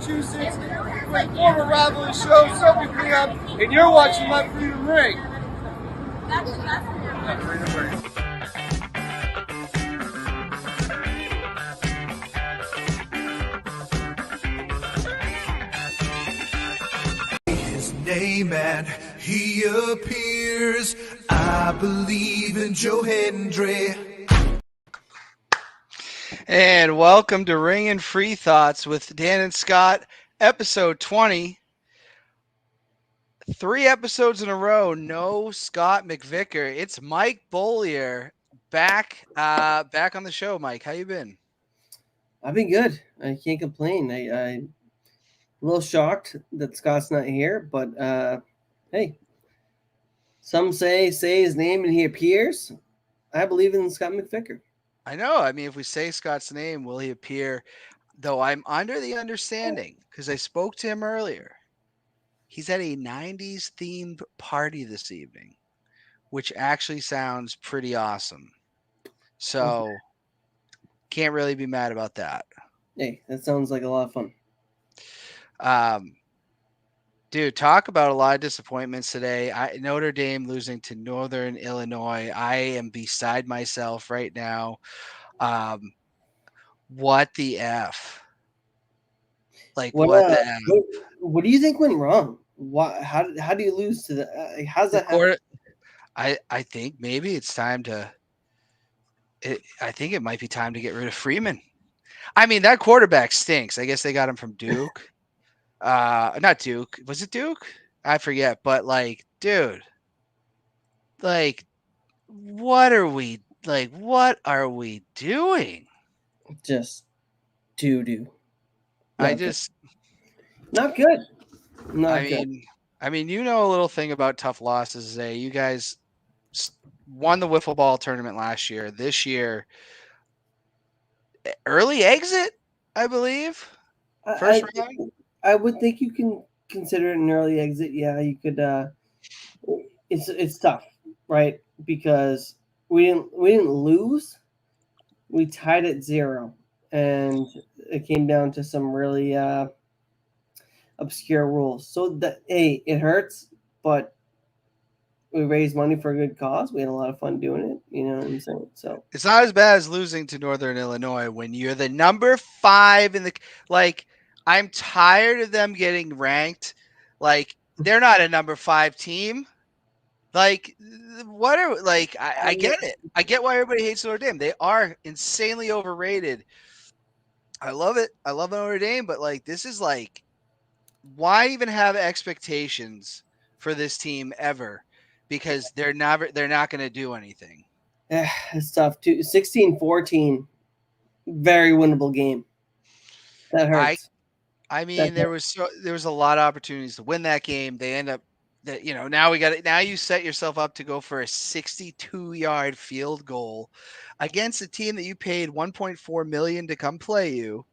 Massachusetts, with former rivalry show, Sophie Cleon, and you're watching My Freedom Ring. My Freedom Ring. His name and he appears. I believe in Joe Hendry. And welcome to Ring and Free Thoughts with Dan and Scott, episode 20. 3 episodes in a row, no Scott McVicker. It's Mike Bollier back on the show. Mike, how you been? I've been good. I can't complain. I'm a little shocked that Scott's not here, but hey, some say his name and he appears. I believe in Scott McVicker. I know. I mean, if we say Scott's name, will he appear? Though I'm under the understanding, because I spoke to him earlier, he's at a 90s themed party this evening, which actually sounds pretty awesome. So can't really be mad about that. Hey, that sounds like a lot of fun. Dude, talk about a lot of disappointments today. Notre Dame losing to Northern Illinois. I am beside myself right now. What the F? Like, what the F? What do you think went wrong? How do you lose to the? How's that happen? I think maybe it's time to. I think it might be time to get rid of Freeman. I mean, that quarterback stinks. I guess they got him from Duke. Not Duke. Was it Duke? I forget. But like, dude, like, what are we doing? Just doo-doo. Not good. I mean, you know a little thing about tough losses. You guys won the wiffle ball tournament last year. This year, early exit, I believe. First round. I would think you can consider it an early exit. Yeah, you could. It's tough, right? Because we didn't lose. We tied at 0, and it came down to some really obscure rules. So that it hurts, but we raised money for a good cause. We had a lot of fun doing it. You know what I'm saying? So it's not as bad as losing to Northern Illinois when you're the number 5 in the like. I'm tired of them getting ranked. Like, they're not a number 5 team. Like, what are like? I get it. I get why everybody hates Notre Dame. They are insanely overrated. I love it. I love Notre Dame, but like, this is like, why even have expectations for this team ever? Because they're not going to do anything. It's tough too. 16-14, very winnable game. That hurts. I mean, there was a lot of opportunities to win that game. They end up that now you set yourself up to go for a 62-yard field goal against a team that you paid $1.4 million to come play you,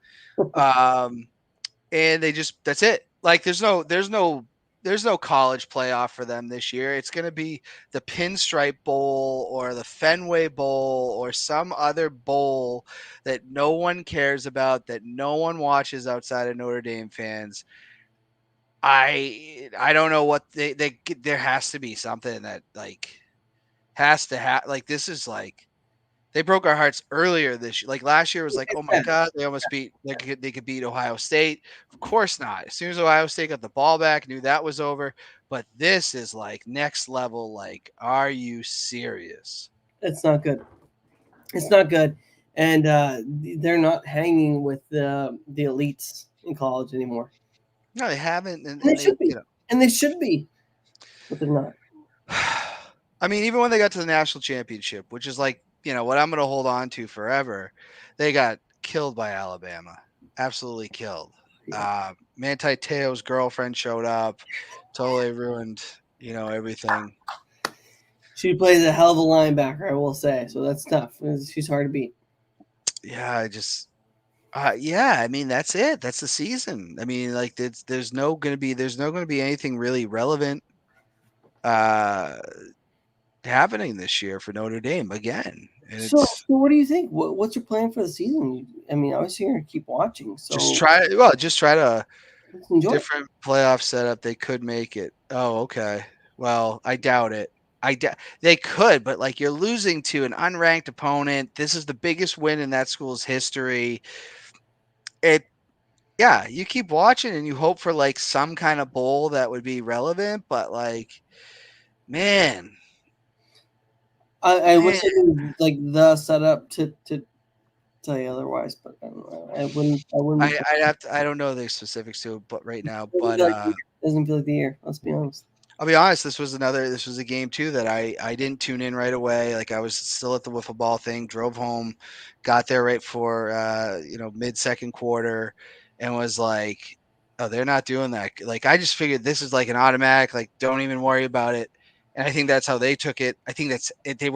and that's it. Like, there's no college playoff for them this year. It's going to be the Pinstripe Bowl or the Fenway Bowl or some other bowl that no one cares about, that no one watches outside of Notre Dame fans. I don't know what there has to be something that like has to have, like, this is like, they broke our hearts earlier this year. Like, last year was like, oh my God, they almost they could beat Ohio State. Of course not. As soon as Ohio State got the ball back, knew that was over. But this is like next level. Like, are you serious? It's not good. It's not good. And they're not hanging with the elites in college anymore. No, they haven't. And they should be. And they should be. But they're not. I mean, even when they got to the national championship, which is like, what I'm going to hold on to forever, they got killed by Alabama. Absolutely killed. Yeah. Manti Te'o's girlfriend showed up, totally ruined, everything. She plays a hell of a linebacker, I will say. So that's tough. She's hard to beat. Yeah, I mean, that's it. That's the season. I mean, like, there's no going to be anything really relevant. happening this year for Notre Dame again. And So it's what do you think? What's your plan for the season? I mean, obviously you're gonna keep watching, so just try to let's enjoy it. different playoff setup. They could make it. Oh, okay. Well, I doubt it. They could, but like you're losing to an unranked opponent. This is the biggest win in that school's history. Yeah, you keep watching and you hope for like some kind of bowl that would be relevant, but like, man, I man, wish I knew like the setup to tell you otherwise, but I don't know. I wouldn't be I don't know the specifics to it, but right now, doesn't but feel like the year. Doesn't feel like the year. Let's be honest. I'll be honest, this was a game too that I didn't tune in right away. Like I was still at the wiffle ball thing, drove home, got there right for mid second quarter, and was like, oh, they're not doing that. Like I just figured this is like an automatic, like don't even worry about it. And I think that's how they took it. I think that's it. They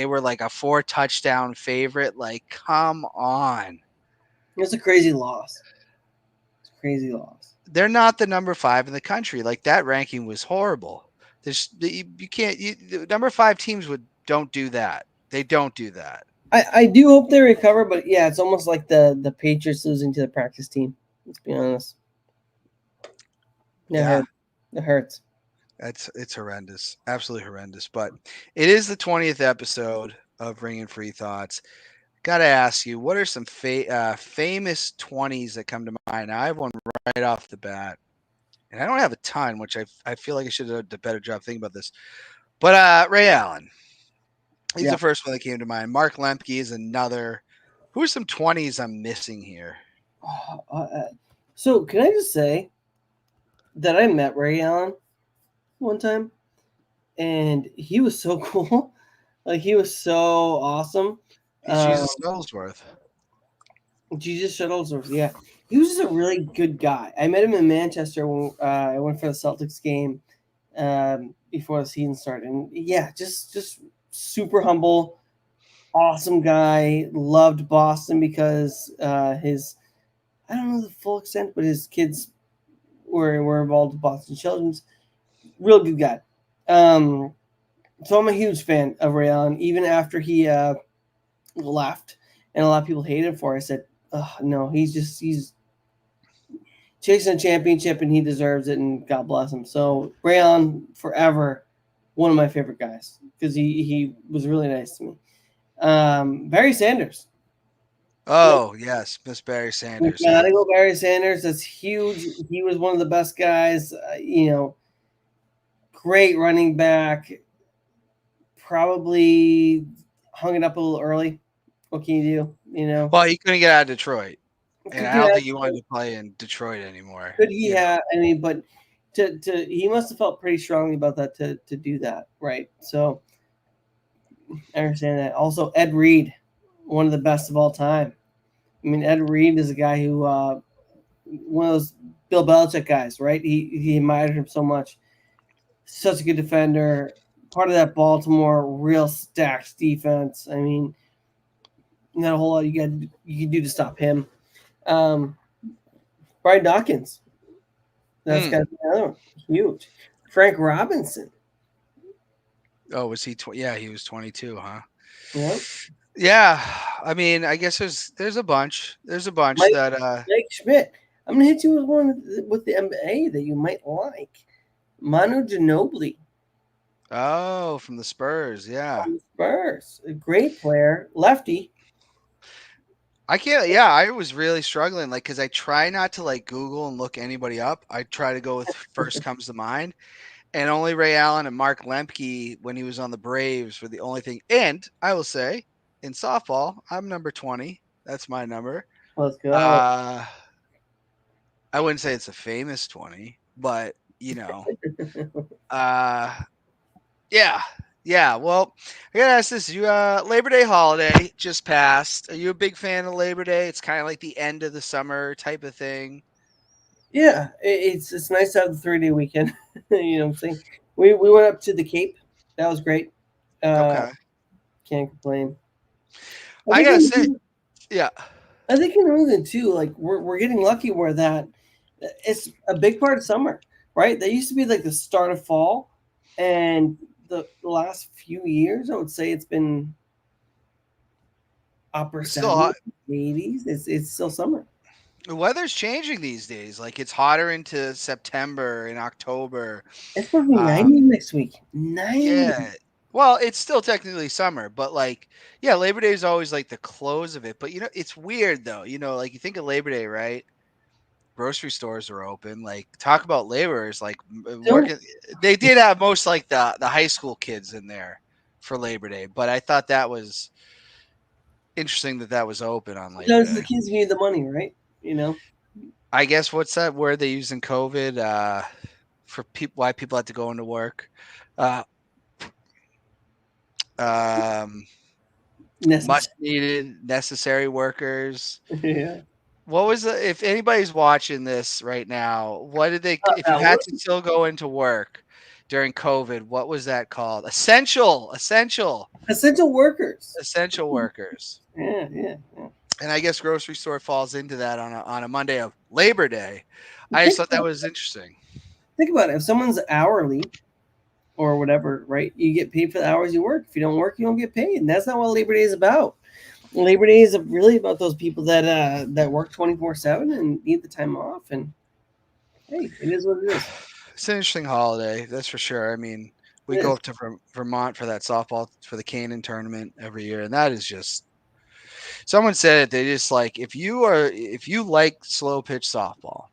were like a 4 touchdown favorite. Like, come on. It's a crazy loss. It's a crazy loss. They're not the number 5 in the country. Like that ranking was horrible. You can't. The number 5 teams don't do that. They don't do that. I do hope they recover, but yeah, it's almost like the Patriots losing to the practice team. Let's be honest. Yeah. It hurts. It's horrendous, absolutely horrendous. But it is the 20th episode of Ringing Free Thoughts. Got to ask you, what are some famous 20s that come to mind? Now, I have one right off the bat, and I don't have a ton, which I feel like I should have done a better job thinking about this. But Ray Allen, he's the first one that came to mind. Mark Lemke is another. Who are some 20s I'm missing here? So can I just say that I met Ray Allen one time, and he was so cool. Like he was so awesome. Jesus Shuttlesworth. Jesus Shuttlesworth, yeah. He was just a really good guy. I met him in Manchester when I went for the Celtics game before the season started. And yeah, just super humble, awesome guy. Loved Boston because his, I don't know the full extent, but his kids were involved with Boston Children's. Real good guy. So I'm a huge fan of Ray Allen. Even after he left, and a lot of people hated him for it, I said, oh, no, he's chasing a championship and he deserves it, and God bless him. So Ray Allen, forever, one of my favorite guys because he was really nice to me. Barry Sanders. Oh, yes, Miss Barry Sanders. Yeah, I go Barry Sanders. That's huge. He was one of the best guys. Great running back. Probably hung it up a little early. What can you do? Well, he couldn't get out of Detroit, and I don't think he wanted to play in Detroit anymore. Could he have? I mean, but he must have felt pretty strongly about that to do that, right? So I understand that. Also, Ed Reed, one of the best of all time. I mean, Ed Reed is a guy who, one of those Bill Belichick guys, right? He admired him so much. Such a good defender. Part of that Baltimore real stacked defense. I mean, not a whole lot you can do to stop him. Brian Dawkins. That's got to be another one. Huge. Frank Robinson. Oh, was he? Yeah, he was 22, huh? Yep. Yeah. I mean, I guess there's a bunch. There's a bunch Mike Schmidt. I'm gonna hit you with one with the NBA that you might like. Manu Ginobili. Oh, from the Spurs, yeah. From the Spurs, a great player, lefty. I can't. Yeah, I was really struggling, like, because I try not to like Google and look anybody up. I try to go with first comes to mind, and only Ray Allen and Mark Lemke when he was on the Braves were the only thing. And I will say, in softball, I'm number 20. That's my number. Let's go. I wouldn't say it's a famous 20, but yeah. Well, I gotta ask this: Labor Day holiday just passed. Are you a big fan of Labor Day? It's kind of like the end of the summer type of thing. Yeah, it's nice to have the 3-day weekend. You know what I'm saying? We went up to the Cape. That was great. Okay. Can't complain. I gotta say, yeah. I think in New England too, like we're getting lucky where that it's a big part of summer, right? That used to be like the start of fall, and the last few years, I would say it's been upper It's still 70s, hot. 80s. It's still summer. The weather's changing these days. Like it's hotter into September and October. It's supposed to be 90 next week. 90. Yeah. Well, it's still technically summer, but like, yeah, Labor Day is always like the close of it. But it's weird though. Like you think of Labor Day, right? Grocery stores are open. Like talk about laborers, like working. They did have most like the high school kids in there for Labor Day, but I thought that was interesting that was open on Labor Those Day. the kids need the money, right? I guess what's that word they use in COVID for people? Why people had to go into work? Much needed, necessary workers. Yeah. What was if anybody's watching this right now? What did they? If you had to still go into work during COVID, what was that called? Essential workers. Essential workers. Yeah. And I guess grocery store falls into that on a Monday of Labor Day. I just thought that was interesting. Think about it. If someone's hourly or whatever, right, you get paid for the hours you work. If you don't work, you don't get paid. And that's not what Labor Day is about. Labor Day is really about those people that work 24/7 and need the time off. And hey, it is what it is. It's an interesting holiday, that's for sure. I mean, we go up to Vermont for that softball for the Canaan tournament every year, and that is just. Someone said it. They just like if you like slow pitch softball,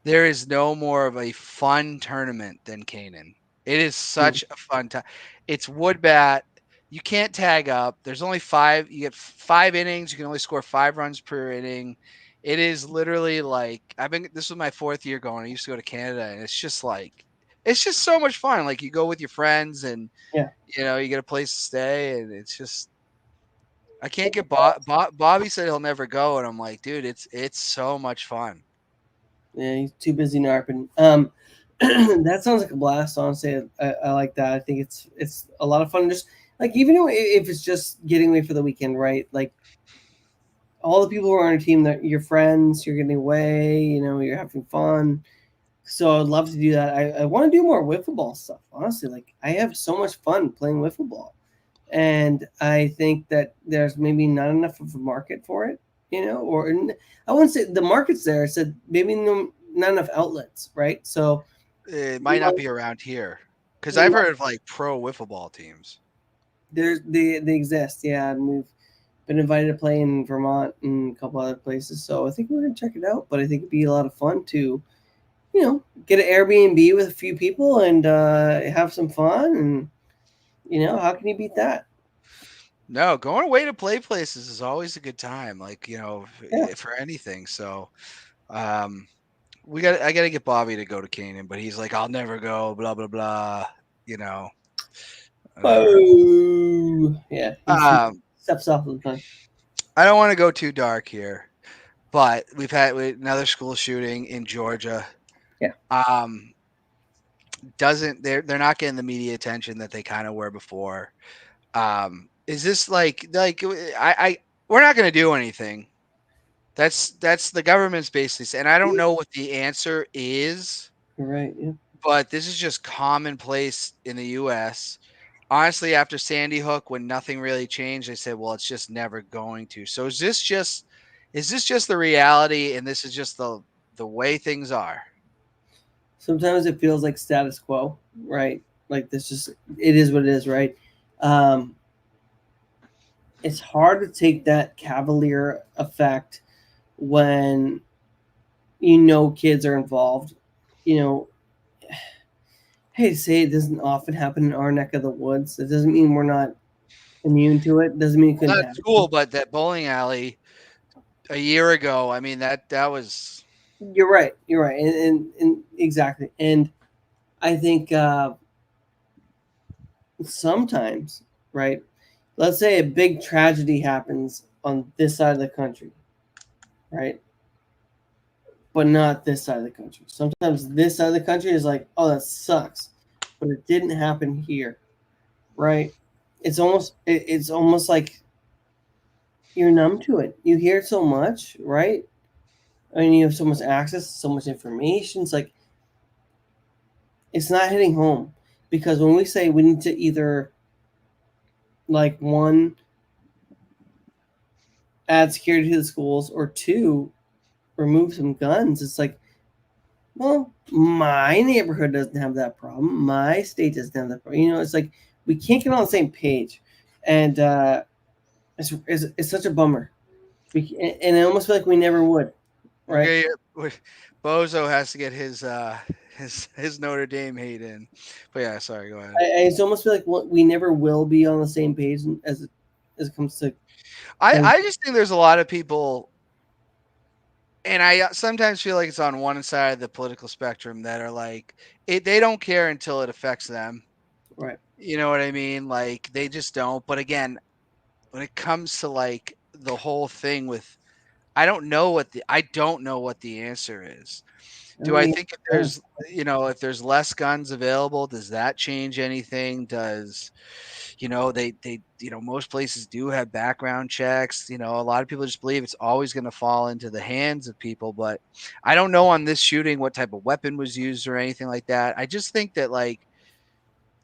there is no more of a fun tournament than Canaan. It is such a fun time. It's wood bat. You can't tag up. There's only 5. You get 5 innings. You can only score 5 runs per inning. It is literally like this was my 4th year going. I used to go to Canada, and it's just so much fun. Like you go with your friends, and you get a place to stay, and it's just. I can't get Bobby said he'll never go, and I'm like, dude, it's so much fun. Yeah, he's too busy narping. That sounds like a blast. Honestly, I like that. I think it's a lot of fun. Just like even if it's just getting away for the weekend, right? Like all the people who are on your team, that your friends, you're getting away. You're having fun. So I'd love to do that. I want to do more wiffle ball stuff. Honestly, like I have so much fun playing wiffle ball. And I think that there's maybe not enough of a market for it, or I wouldn't say the market's there. I said maybe not enough outlets, right? So it might not be around here because I've heard of like pro wiffle ball teams. They exist, yeah, and we've been invited to play in Vermont and a couple other places. So I think we're gonna check it out. But I think it'd be a lot of fun to, get an Airbnb with a few people and have some fun and. How can you beat that? No, going away to play places is always a good time. Like, for anything. So, I got to get Bobby to go to Canaan, but he's like, I'll never go, blah, blah, blah, Oh, yeah. Steps off of the time. I don't want to go too dark here, but we've had another school shooting in Georgia. Yeah. They're not getting the media attention that they kind of were before. Is this like we're not going to do anything. That's the government's basically saying. And I don't know what the answer is. You're right. Yeah. But this is just commonplace in the U.S. Honestly, after Sandy Hook, when nothing really changed, they said, well, it's just never going to. So is this just the reality, and this is just the way things are? Sometimes it feels like status quo, right? Like it is what it is, right? It's hard to take that cavalier effect when kids are involved. Hey, say it doesn't often happen in our neck of the woods. It doesn't mean we're not immune to it. Doesn't mean it couldn't happen. That's cool, but that bowling alley a year ago, I mean that was. You're right, and exactly. And I think sometimes, right? Let's say a big tragedy happens on this side of the country, right? But not this side of the country. Sometimes this side of the country is like, oh, that sucks, but it didn't happen here, right? It's almost like you're numb to it. You hear so much, right? I mean, you have so much access, so much information. It's like it's not hitting home. Because when we say we need to either, like, one, add security to the schools, or two, remove some guns, it's like, well, my neighborhood doesn't have that problem. My state doesn't have that problem. It's like we can't get on the same page, and it's such a bummer. And I almost feel like we never would, right? Okay, Bozo has to get his Notre Dame hate in. But yeah, sorry, go ahead. I just almost feel like we never will be on the same page as it comes to. I just think there's a lot of people, and I sometimes feel like it's on one side of the political spectrum that are like, they don't care until it affects them. Right. You know what I mean? Like, they just don't. But again, when it comes to like the whole thing with, I don't know what the answer is. Do I think if there's, if there's less guns available, does that change anything? Does, they most places do have background checks. A lot of people just believe it's always going to fall into the hands of people, but I don't know on this shooting what type of weapon was used or anything like that. I just think that, like,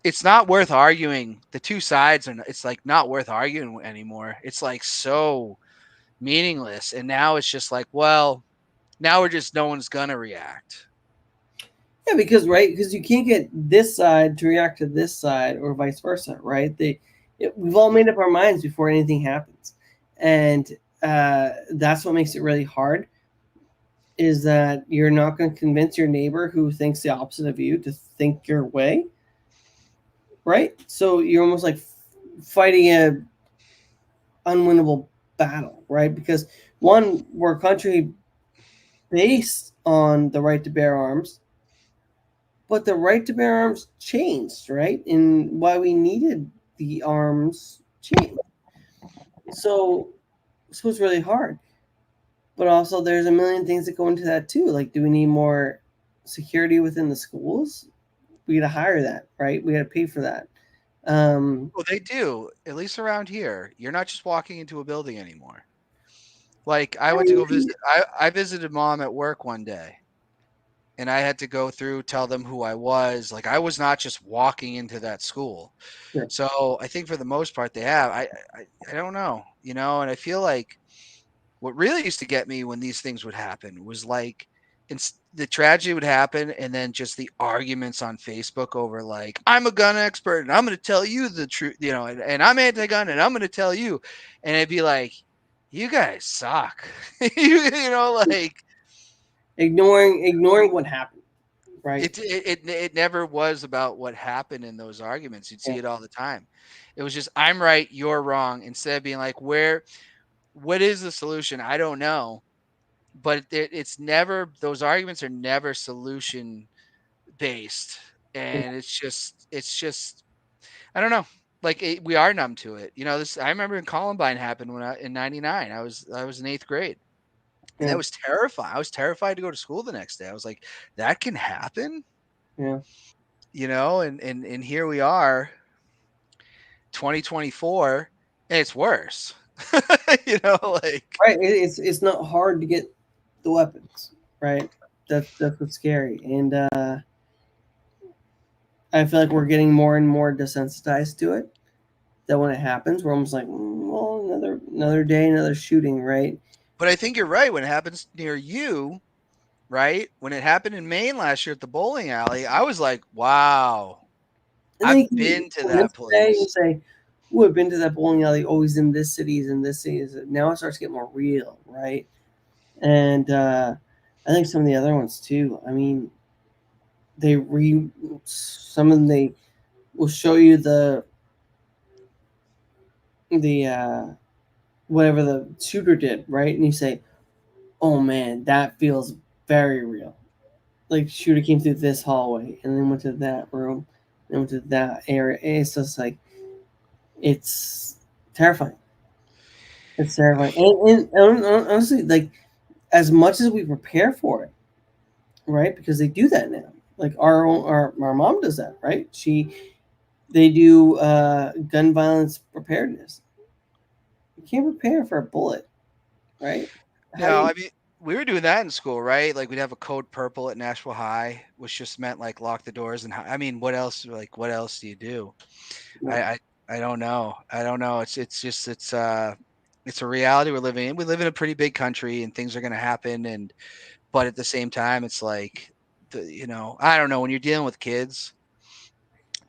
it's not worth arguing. The two sides it's like not worth arguing anymore. It's like so meaningless. And now it's just like, well, now no one's going to react. Yeah, because you can't get this side to react to this side or vice versa, right? We've all made up our minds before anything happens, and that's what makes it really hard. Is that you're not going to convince your neighbor who thinks the opposite of you to think your way, right? So you're almost like fighting a unwinnable battle, right? Because one, we're a country based on the right to bear arms. But the right to bear arms changed, right? And why we needed the arms changed. So it's really hard. But also there's a million things that go into that too. Like, do we need more security within the schools? We got to hire that, right? We got to pay for that. Well, they do, at least around here. You're not just walking into a building anymore. Like, I went to go visit. I visited mom at work one day. And I had to go through, tell them who I was. Like, I was not just walking into that school. Sure. So I think for the most part they have. I don't know, and I feel like what really used to get me when these things would happen was like the tragedy would happen, and then just the arguments on Facebook over, like, I'm a gun expert and I'm going to tell you the truth, and I'm anti-gun and I'm going to tell you. And it'd be like, you guys suck. Like, ignoring what happened, right? It never was about what happened in those arguments. You'd see it all the time. It was just, I'm right, you're wrong, instead of being like, what is the solution? I don't know. But it's never, those arguments are never solution based. And it's just, I don't know. Like, we are numb to it. I remember when Columbine happened in '99, I was in 8th grade. And that was terrifying. I was terrified to go to school the next day. I was like, that can happen? Yeah. And here we are, 2024, and it's worse. Like, right. It's not hard to get the weapons, right? That's what's scary. And I feel like we're getting more and more desensitized to it. That when it happens, we're almost like, well, another day, another shooting, right? But I think you're right. When it happens near you, right? When it happened in Maine last year at the bowling alley, I was like, wow, I've been to that place. You say, "Oh, I've been to that bowling alley. Always in this city, in this city." Now it starts to get more real, right? And I think some of the other ones too. I mean, some of them, they will show you the whatever the shooter did, right? And you say, oh man, that feels very real. Like, shooter came through this hallway and then went to that room, and went to that area. And it's just like, it's terrifying. It's terrifying. And honestly, like, as much as we prepare for it, right? Because they do that now. Like, our mom does that, right? They do gun violence preparedness. You can't prepare for a bullet, right? No, I mean, we were doing that in school, right? Like we'd have a code purple at Nashville High, which just meant like lock the doors. And I mean, what else? Like, what else do you do? I, Right. I, I don't know. I don't know. It's a reality we're living in. We live in a pretty big country, and things are going to happen. But at the same time, it's like, I don't know. When you're dealing with kids,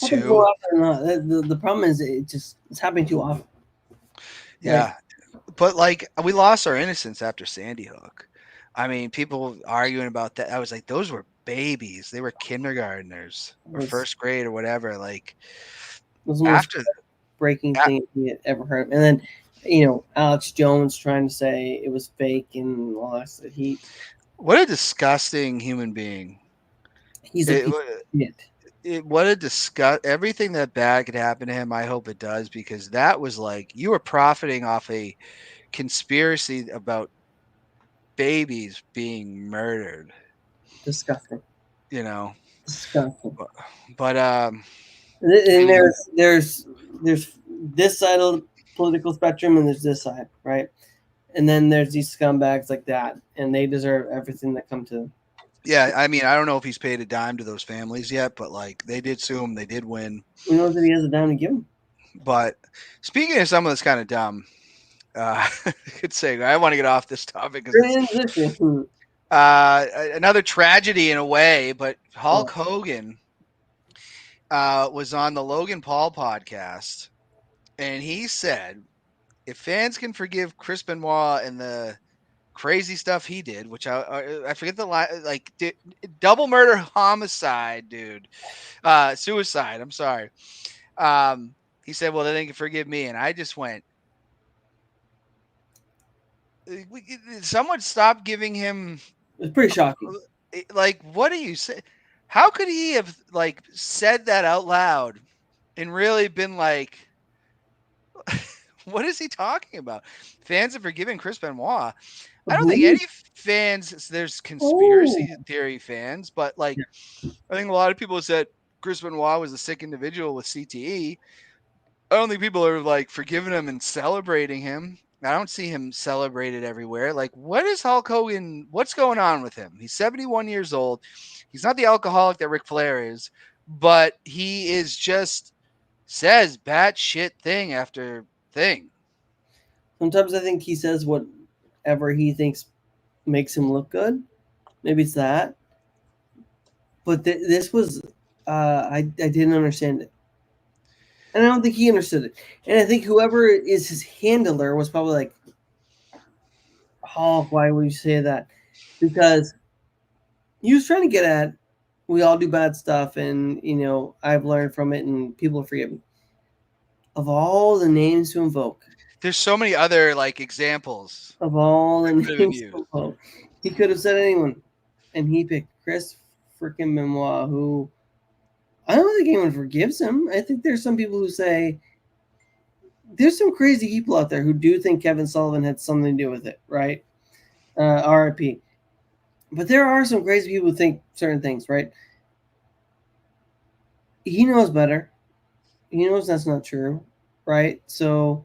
Happens more too, often than not. The problem is it's happening too often. Like yeah. But like, we lost our innocence after Sandy Hook. I mean, people arguing about that. I was like, those were babies. They were kindergartners or it's first grade or whatever. Like was the most after, breaking a- thing he had ever heard. And then, Alex Jones trying to say it was fake and lost that what a disgusting human being. he's a It, piece of shit. what a disgust. Everything that bad could happen to him. I hope it does, because that was like, you were profiting off a conspiracy about babies being murdered. Disgusting. You know, Disgusting. but And anyway, there's this side of the political spectrum and there's this side, right? And then there's these scumbags like that, and they deserve everything that come to them. yeah, I mean, I don't know if he's paid a dime to those families yet, but like they did sue him, they did win. Who knows if he has a dime to give them? But speaking of someone that's kind of dumb, good segue. I want to get off this topic because it's Transition. another tragedy in a way. But Hulk Oh. Hogan was on the Logan Paul podcast, and he said, if fans can forgive Chris Benoit and the crazy stuff he did, which I forget the line, like double murder, homicide, dude, suicide. I'm sorry. He said, well, then they can forgive me. And I just went, someone stop giving him, It's pretty shocking. like, what do you say? How could he have like said that out loud and really been like, what is he talking about? Fans have forgiven Chris Benoit. I don't think Who? any fans, there's conspiracy Oh. theory fans, but like, Yeah. I think a lot of people said Chris Benoit was a sick individual with CTE. I don't think people are like forgiving him and celebrating him. I don't see him celebrated everywhere. Like, what is Hulk Hogan? What's going on with him? He's 71 years old. He's not the alcoholic that Ric Flair is, but he is just says batshit thing after thing. Sometimes I think he says whatever he thinks makes him look good. Maybe it's that. But this was, I didn't understand it. And I don't think he understood it. And I think whoever is his handler was probably like, oh, why would you say that? Because he was trying to get at, we all do bad stuff, and I've learned from it, and people forgive me. Of all the names to invoke, There's so many other like examples of all the that could have been names used. to invoke, he could have said anyone, and he picked Chris freaking Benoit, who I don't think anyone forgives him. I think there's some people who say there's some crazy people out there who do think Kevin Sullivan had something to do with it, right? RIP. But there are some crazy people who think certain things, right? He knows better. He knows that's not true, right? So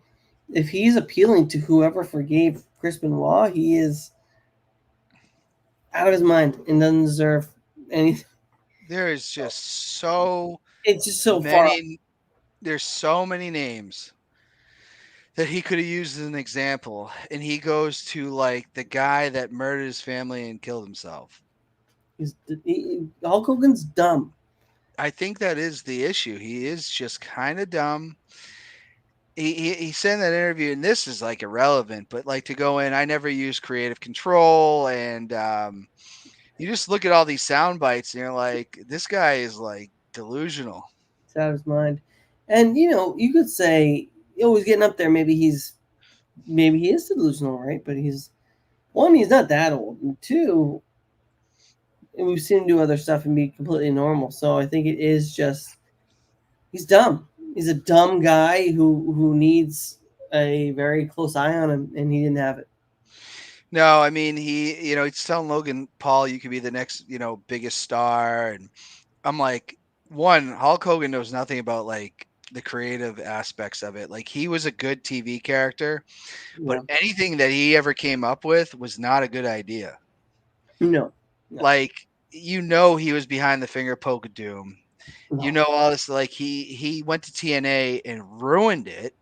if he's appealing to whoever forgave Chris Benoit, he is out of his mind and doesn't deserve anything. There is just so It's just so far. many. There's so many names that he could have used as an example, and he goes to like the guy that murdered his family and killed himself. Hulk Hogan's dumb. I think that is the issue. He is just kind of dumb. He said in that interview, and this is like irrelevant, but like to go in, I never use creative control, and you just look at all these sound bites, and you're like, this guy is like delusional. It's out of his mind. And you could say, he's getting up there. Maybe he is delusional, right? But he's not that old. And two, we've seen him do other stuff and be completely normal. So I think it is just he's dumb. He's a dumb guy who needs a very close eye on him, and he didn't have it. No, I mean, he's telling Logan Paul, you could be the next, biggest star. And I'm like, one, Hulk Hogan knows nothing about like the creative aspects of it. Like he was a good TV character, Yeah. but anything that he ever came up with was not a good idea. No. No. Like he was behind the finger poke of doom. No. All this, like he went to TNA and ruined it.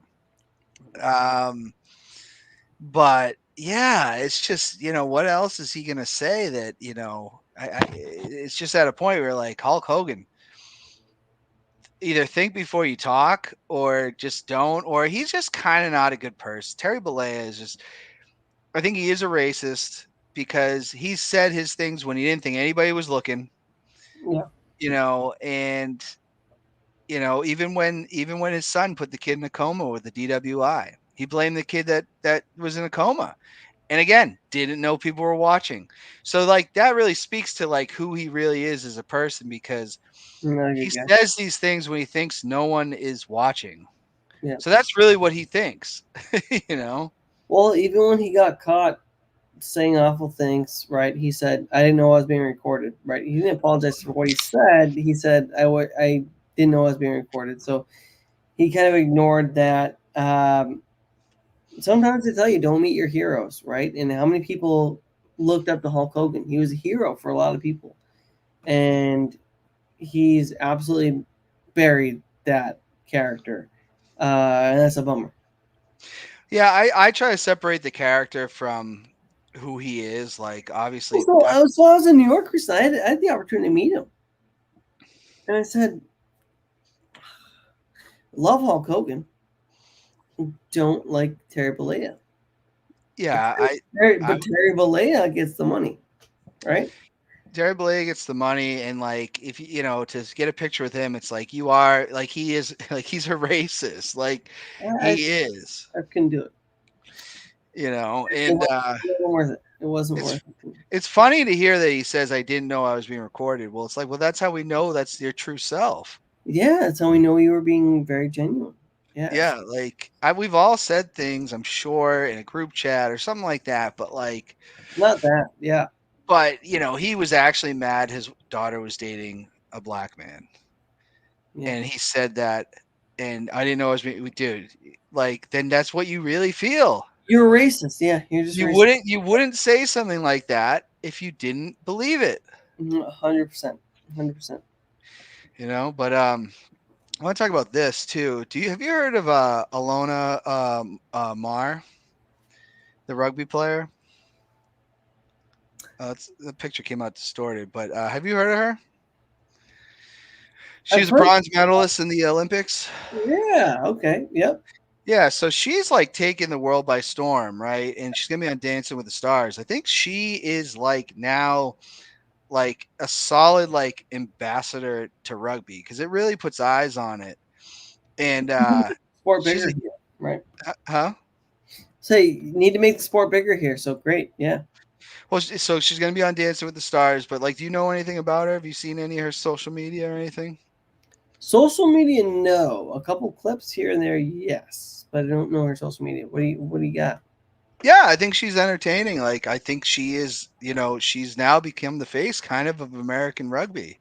But yeah, it's just, what else is he gonna say that, it's just at a point where like Hulk Hogan, either think before you talk or just don't, or he's just kind of not a good person. Terry Bollea is just, I think he is a racist because he said his things when he didn't think anybody was looking, and even when his son put the kid in a coma with the DWI, he blamed the kid that was in a coma. And again, didn't know people were watching. So like that really speaks to like who he really is as a person, because he says these things when he thinks no one is watching. Yeah. So that's really what he thinks, Well, even when he got caught saying awful things, right? He said, "I didn't know I was being recorded." Right? He didn't apologize for what he said. He said, "I didn't know I was being recorded." So he kind of ignored that. Sometimes they tell you don't meet your heroes, right? And how many people looked up to Hulk Hogan? He was a hero for a lot of people, and he's absolutely buried that character, and that's a bummer. Yeah, I try to separate the character from who he is. Like obviously, So I was in New York recently. I had the opportunity to meet him, and I said, "Love Hulk Hogan, don't like Terry Bollea." yeah, But Terry Bollea gets the money, right? Terry Bollea gets the money, and like if to get a picture with him, it's like you are like he is like he's a racist, like he is. I couldn't do it. And It wasn't worth it. It wasn't worth it. It's funny to hear that he says, "I didn't know I was being recorded." Well, it's like, well, that's how we know that's your true self. Yeah, that's how we know you were being very genuine. Yeah. Yeah, like we've all said things, I'm sure, in a group chat or something like that, but like, not that. Yeah. But he was actually mad his daughter was dating a black man, and he said that, and I didn't know I was being, dude. Like, then that's what you really feel. You're a racist. Yeah, you're just. You wouldn't say something like that if you didn't believe it. 100%. 100%. But I want to talk about this too. Have you heard of Alona Mar, the rugby player? The picture came out distorted, but have you heard of her? She's a bronze medalist in the Olympics. Yeah. Okay. Yep. Yeah. So she's like taking the world by storm, right? And she's gonna be on Dancing with the Stars. I think she is like now like a solid like ambassador to rugby, because it really puts eyes on it. And sport bigger here, right? Huh? So you need to make the sport bigger here. So great. Yeah. Well, so she's going to be on Dancing with the Stars, but like, do you know anything about her? Have you seen any of her social media or anything? Social media, no. A couple clips here and there, yes, but I don't know her social media. What do you got? Yeah, I think she's entertaining. Like, I think she is. She's now become the face kind of American rugby,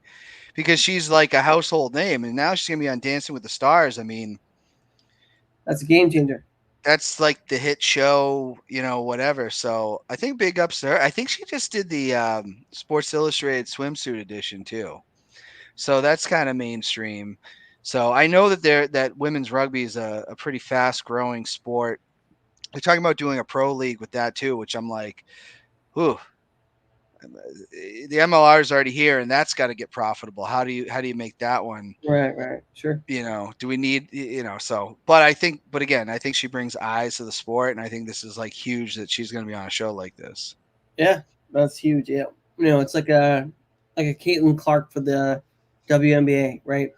because she's like a household name, and now she's going to be on Dancing with the Stars. I mean, that's a game changer. That's like the hit show, whatever. So I think big ups to her. I think she just did the Sports Illustrated swimsuit edition too. So that's kind of mainstream. So I know that women's rugby is a pretty fast growing sport. They're talking about doing a pro league with that too, which I'm like, ooh, the MLR is already here, and that's got to get profitable. How do you make that one? Right, sure. Do we need, so, but again, I think she brings eyes to the sport, and I think this is like huge that she's going to be on a show like this. Yeah, that's huge. Yeah. It's like a Caitlin Clark for the WNBA, right?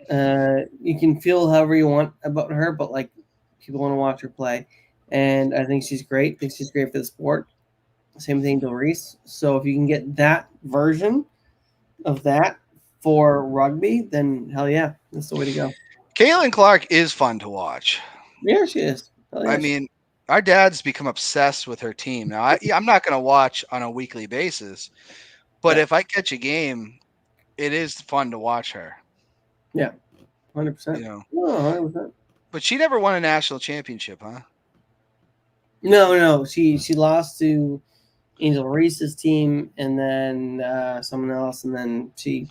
You can feel however you want about her, but like people want to watch her play. And I think she's great. I think she's great for the sport. Same thing, Doris. So if you can get that version of that for rugby, then hell yeah, that's the way to go. Caitlin Clark is fun to watch. Yeah, she is. I mean, our dad's become obsessed with her team. Now, I'm not going to watch on a weekly basis, but if I catch a game, it is fun to watch her. Yeah. 100%. You know, Oh, 100%. but she never won a national championship, huh? No. She lost to Angel Reese's team, and then someone else, and then she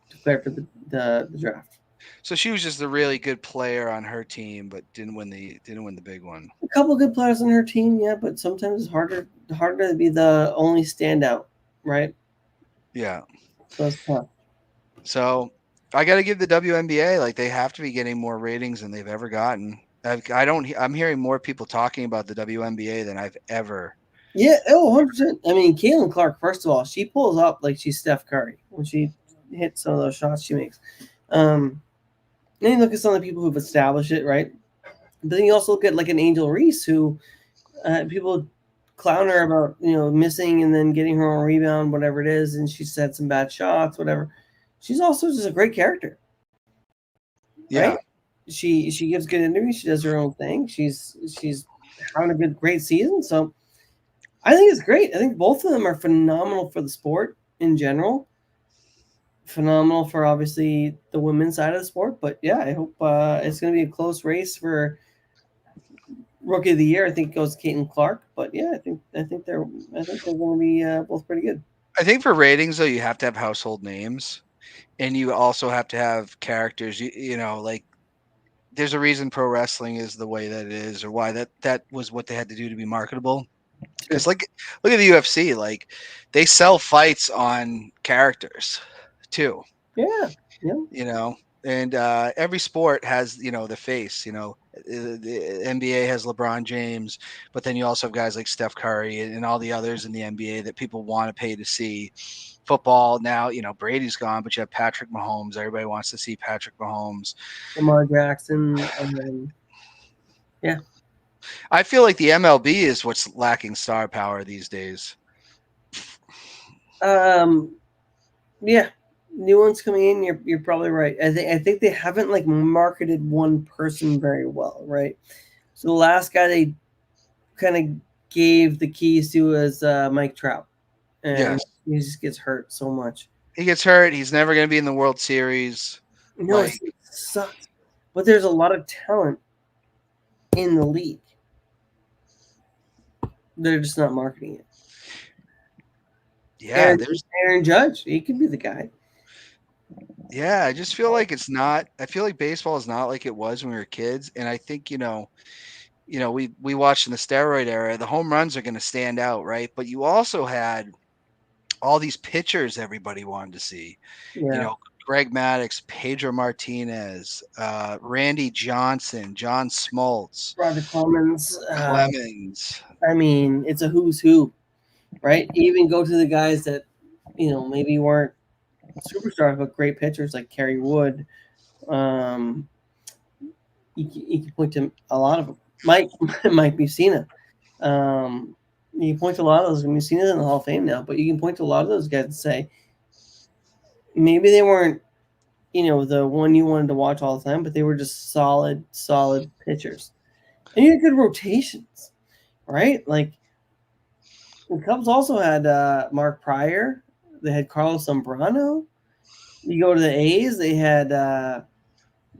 declared for the draft. So she was just a really good player on her team, but didn't win the big one. A couple good players on her team, yeah, but sometimes it's harder to be the only standout, right? Yeah. So it's tough. So I got to give the WNBA, like, they have to be getting more ratings than they've ever gotten. I'm hearing more people talking about the WNBA than I've ever. Yeah, 100%. I mean, Caitlin Clark, first of all, she pulls up like she's Steph Curry when she hits some of those shots she makes. Then you look at some of the people who've established it, right? But then you also look at like an Angel Reese who people clown her about, missing and then getting her own rebound, whatever it is, and she's had some bad shots, whatever. She's also just a great character. Yeah. Right? She gives good interviews, she does her own thing. She's having a great season. So I think it's great. I think both of them are phenomenal for the sport in general. Phenomenal for obviously the women's side of the sport. But yeah, I hope it's going to be a close race for Rookie of the Year. I think it goes Caitlin Clark. But yeah, I think they're going to be both pretty good. I think for ratings though, you have to have household names, and you also have to have characters. You know, like, there's a reason pro wrestling is the way that it is, or why that was what they had to do to be marketable. Because look at the UFC, like, they sell fights on characters too. Yeah. You know, and every sport has, the face. The NBA has LeBron James, but then you also have guys like Steph Curry and all the others in the NBA that people want to pay to see. Football now, Brady's gone, but you have Patrick Mahomes. Everybody wants to see Patrick Mahomes. Lamar Jackson. Yeah. I feel like the MLB is what's lacking star power these days. Yeah. New ones coming in, you're probably right. I think they haven't like marketed one person very well, right? So the last guy they kind of gave the keys to was Mike Trout, and Yes. he just gets hurt so much. He gets hurt. He's never going to be in the World Series. No, it sucks. But there's a lot of talent in the league. They're just not marketing it. Yeah, there's Aaron Judge. He could be the guy. Yeah, I just feel like it's not. I feel like baseball is not like it was when we were kids, and I think we watched in the steroid era. The home runs are going to stand out, right? But you also had all these pitchers everybody wanted to see. Yeah. Greg Maddux, Pedro Martinez, Randy Johnson, John Smoltz, Roger Clemens. I mean, it's a who's who, right? Even go to the guys that maybe weren't superstars but great pitchers like Kerry Wood. You can point to a lot of them. Mike Mussina. You can point to a lot of those. Mussina's in the Hall of Fame now, but you can point to a lot of those guys and say maybe they weren't, the one you wanted to watch all the time, but they were just solid pitchers. And you had good rotations, right? Like the Cubs also had Mark Pryor. They had Carlos Zambrano. You go to the A's, they had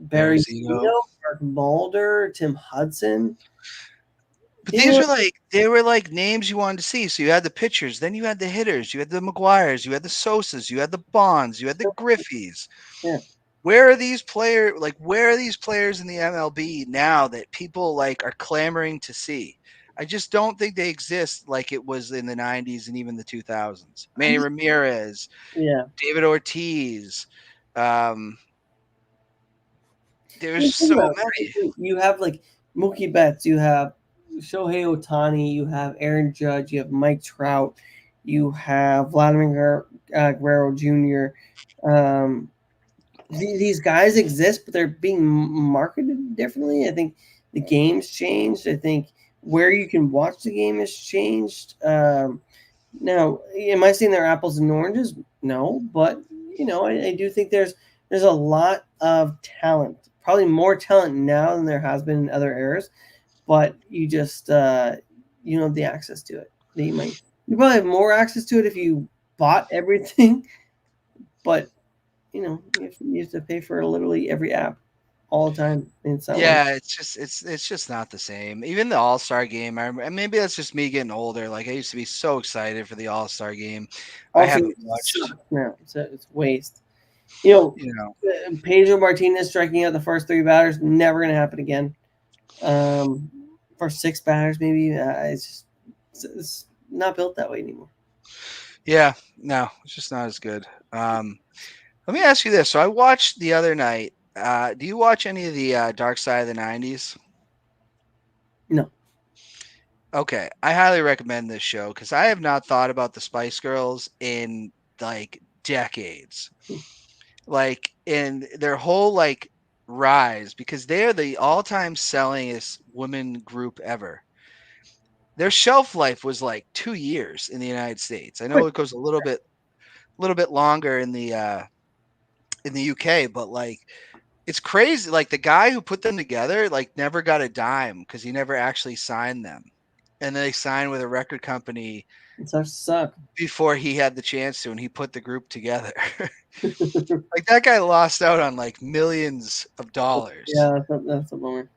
Barry Zito, Mark Mulder, Tim Hudson. But they were like names you wanted to see. So you had the pitchers, then you had the hitters, you had the McGuires, you had the Sosas, you had the Bonds, you had the Griffeys. Yeah. Where are these players? Like, where are these players in the MLB now that people like are clamoring to see? I just don't think they exist like it was in the 90s and even the 2000s. Manny Ramirez, David Ortiz. There's so many. You have like Mookie Betts, you have Shohei Ohtani, you have Aaron Judge, you have Mike Trout, you have Vladimir Guerrero Jr. These guys exist, but they're being marketed differently. I think the game's changed. I think where you can watch the game has changed. Now, am I saying they're apples and oranges? No, but I do think there's a lot of talent, probably more talent now than there has been in other eras. But you just have the access to it. You probably have more access to it if you bought everything, but you have to pay for literally every app. all the time in summer. Yeah, it's just not the same. Even the All-Star game, I remember, and maybe that's just me getting older. Like I used to be so excited for the All-Star game. I Also, haven't watched, now it's waste. You know, you know. Pedro Martinez striking out the first 3 batters, never going to happen again. First 6 batters, maybe. It's not built that way anymore. Yeah, no, it's just not as good. Let me ask you this. So I watched the other night. Do you watch any of the Dark Side of the '90s? No. Okay, I highly recommend this show because I have not thought about the Spice Girls in like decades. Like in their whole like rise because they are the all-time sellingest women group ever. Their shelf life was like 2 years in the United States. I know it goes a little bit longer in the UK, but like it's crazy. Like the guy who put them together, like never got a dime because he never actually signed them. And they signed with a record company It starts to suck. before he had the chance to, and he put the group together. Like that guy lost out on like millions of dollars. Yeah, that's a bummer.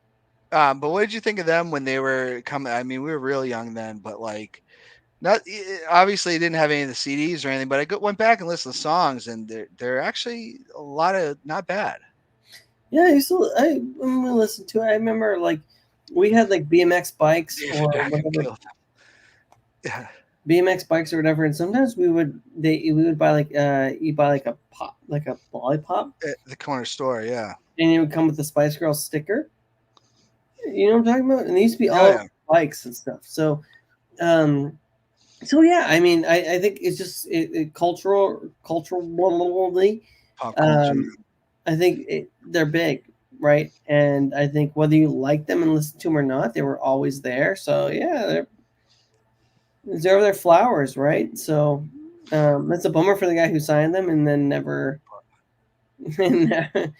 But what did you think of them when they were coming? I mean, we were real young then, but like, not obviously didn't have any of the CDs or anything. But went back and listened to songs, and they're actually a lot of not bad. Yeah, when we listened to it, I remember like we had like BMX bikes or whatever. Yeah. BMX bikes or whatever, and sometimes we would buy like you buy like a pop, like a lollipop, At the corner store, yeah. and it would come with the Spice Girls sticker. You know what I'm talking about? And they used to be all yeah. bikes and stuff. So yeah, I mean, I think it's just culturally, Pop culture. I think they're big, right? And I think whether you like them and listen to them or not, they were always there. So yeah, they're their flowers, right? So that's a bummer for the guy who signed them and then never and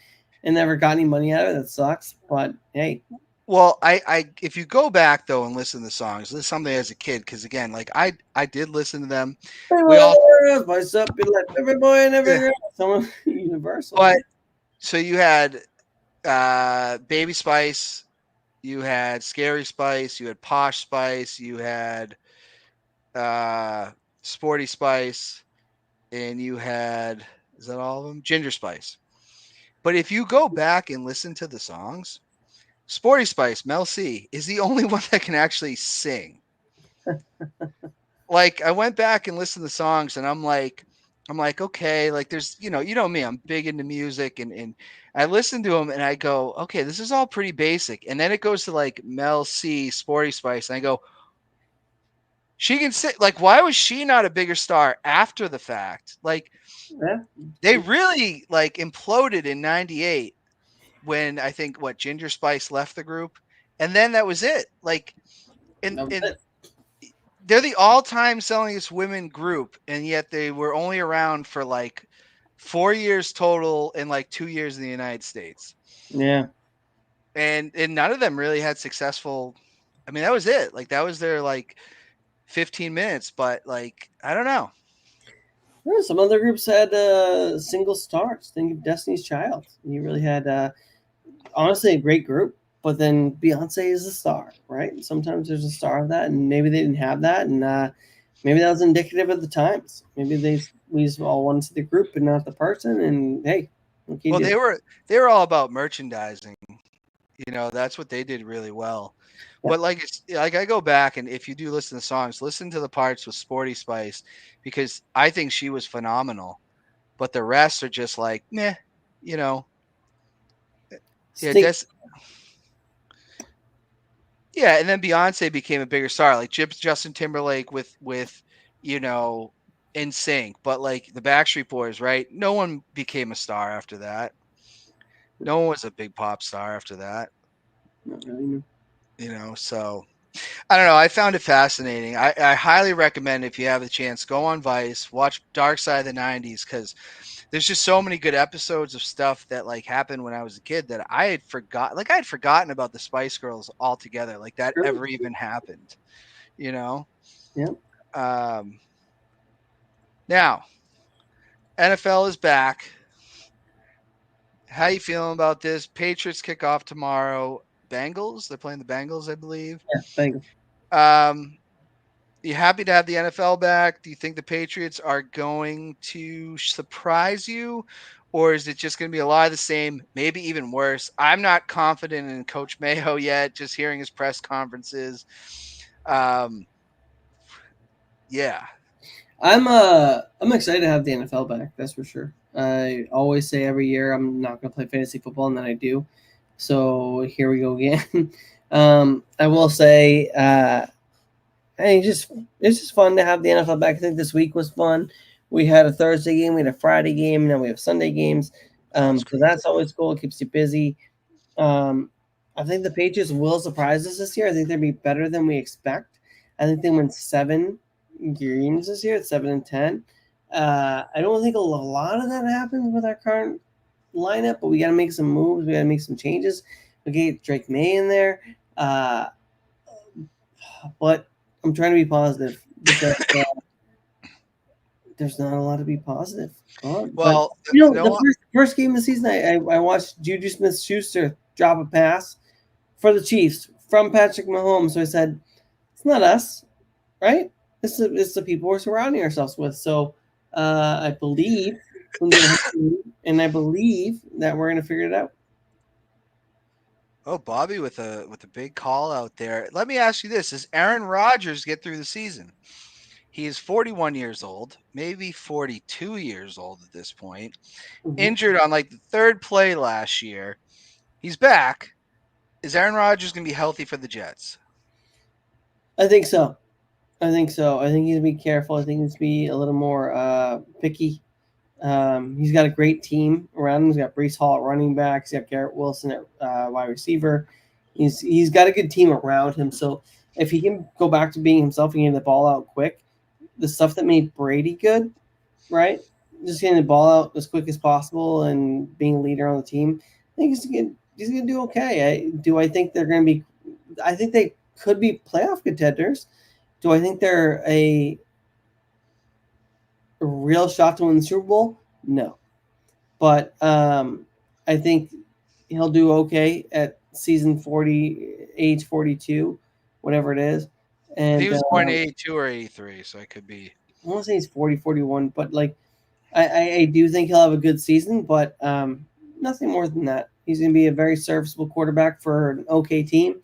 never got any money out of it. That sucks. But hey. Well, I if you go back though and listen to the songs, this is something as a kid, because again, like I did listen to them. We all What's up? Be like every boy and every girl. Someone universal. But so you had Baby Spice, you had Scary Spice, you had Posh Spice, you had Sporty Spice, and you had, is that all of them? Ginger Spice. But if you go back and listen to the songs, Sporty Spice, Mel C, is the only one that can actually sing. Like I went back and listened to songs, and I'm like, okay, like there's, you know me, I'm big into music, and I listen to them and I go, okay, this is all pretty basic. And then it goes to like Mel C, Sporty Spice, and I go, she can sing. Like, why was she not a bigger star after the fact? Like, they really like imploded in '98 when I think Ginger Spice left the group, and then that was it. Like, and they're the all-time sellingest women group, and yet they were only around for like 4 years total and like 2 years in the United States. Yeah. And none of them really had successful. I mean, that was it. Like that was their like 15 minutes, but like I don't know. Yeah, some other groups had single stars. Think of Destiny's Child. You really had honestly a great group, but then Beyonce is a star, right? Sometimes there's a star of that, and maybe they didn't have that, and maybe that was indicative of the times. Maybe we just all wanted to see the group and not the person. And hey, well, they were all about merchandising. You know, that's what they did really well. Yeah. But like I go back, and if you do listen to songs, listen to the parts with Sporty Spice, because I think she was phenomenal. But the rest are just like, meh, you know. Yeah, and then Beyonce became a bigger star, like Justin Timberlake with you know, NSYNC, but like the Backstreet Boys, right? No one became a star after that. No one was a big pop star after that. Not really. You know, so I don't know. I found it fascinating. I highly recommend, if you have the chance, go on Vice, watch Dark Side of the '90s, because there's just so many good episodes of stuff that like happened when I was a kid that I had forgotten about the Spice Girls altogether. Like that ever even happened, you know? Yeah. Now, NFL is back. How you feeling about this? Patriots kick off tomorrow. Bengals, they're playing the Bengals, I believe. Yeah, thanks. You happy to have the NFL back? Do you think the Patriots are going to surprise you? Or is it just going to be a lot of the same, maybe even worse? I'm not confident in Coach Mayo yet, just hearing his press conferences. Yeah. I'm excited to have the NFL back. That's for sure. I always say every year I'm not going to play fantasy football, and then I do. So here we go again. I will say, hey, it's just fun to have the NFL back. I think this week was fun. We had a Thursday game, we had a Friday game, now we have Sunday games. So that's always cool. It keeps you busy. I think the Patriots will surprise us this year. I think they'll be better than we expect. I think they win 7 games this year, 7-10. I don't think a lot of that happens with our current lineup, but we got to make some moves. We got to make some changes. We get Drake May in there. But I'm trying to be positive because there's not a lot to be positive on. Well, but, the first game of the season, I watched Juju Smith-Schuster drop a pass for the Chiefs from Patrick Mahomes. So I said, it's not us, right? It's the people we're surrounding ourselves with. So I believe, and I believe that we're going to figure it out. Oh, Bobby with a big call out there. Let me ask you this: does Aaron Rodgers get through the season? He is 41 years old, maybe 42 years old at this point. Mm-hmm. Injured on like the 3rd play last year. He's back. Is Aaron Rodgers going to be healthy for the Jets? I think so. I think he needs to be careful. I think he needs to be a little more picky. He's got a great team around him. He's got Breece Hall at running back. He's got Garrett Wilson at wide receiver. He's got a good team around him. So if he can go back to being himself and getting the ball out quick, the stuff that made Brady good, right? Just getting the ball out as quick as possible and being a leader on the team. I think he's gonna do okay. I think they're gonna be. I think they could be playoff contenders. Do I think they're a real shot to win the Super Bowl? No. But I think he'll do okay at season 40, age 42, whatever it is. And he was born 82 or 83, so I could be. I want to say he's 40, 41, but like I do think he'll have a good season, but nothing more than that. He's going to be a very serviceable quarterback for an okay team.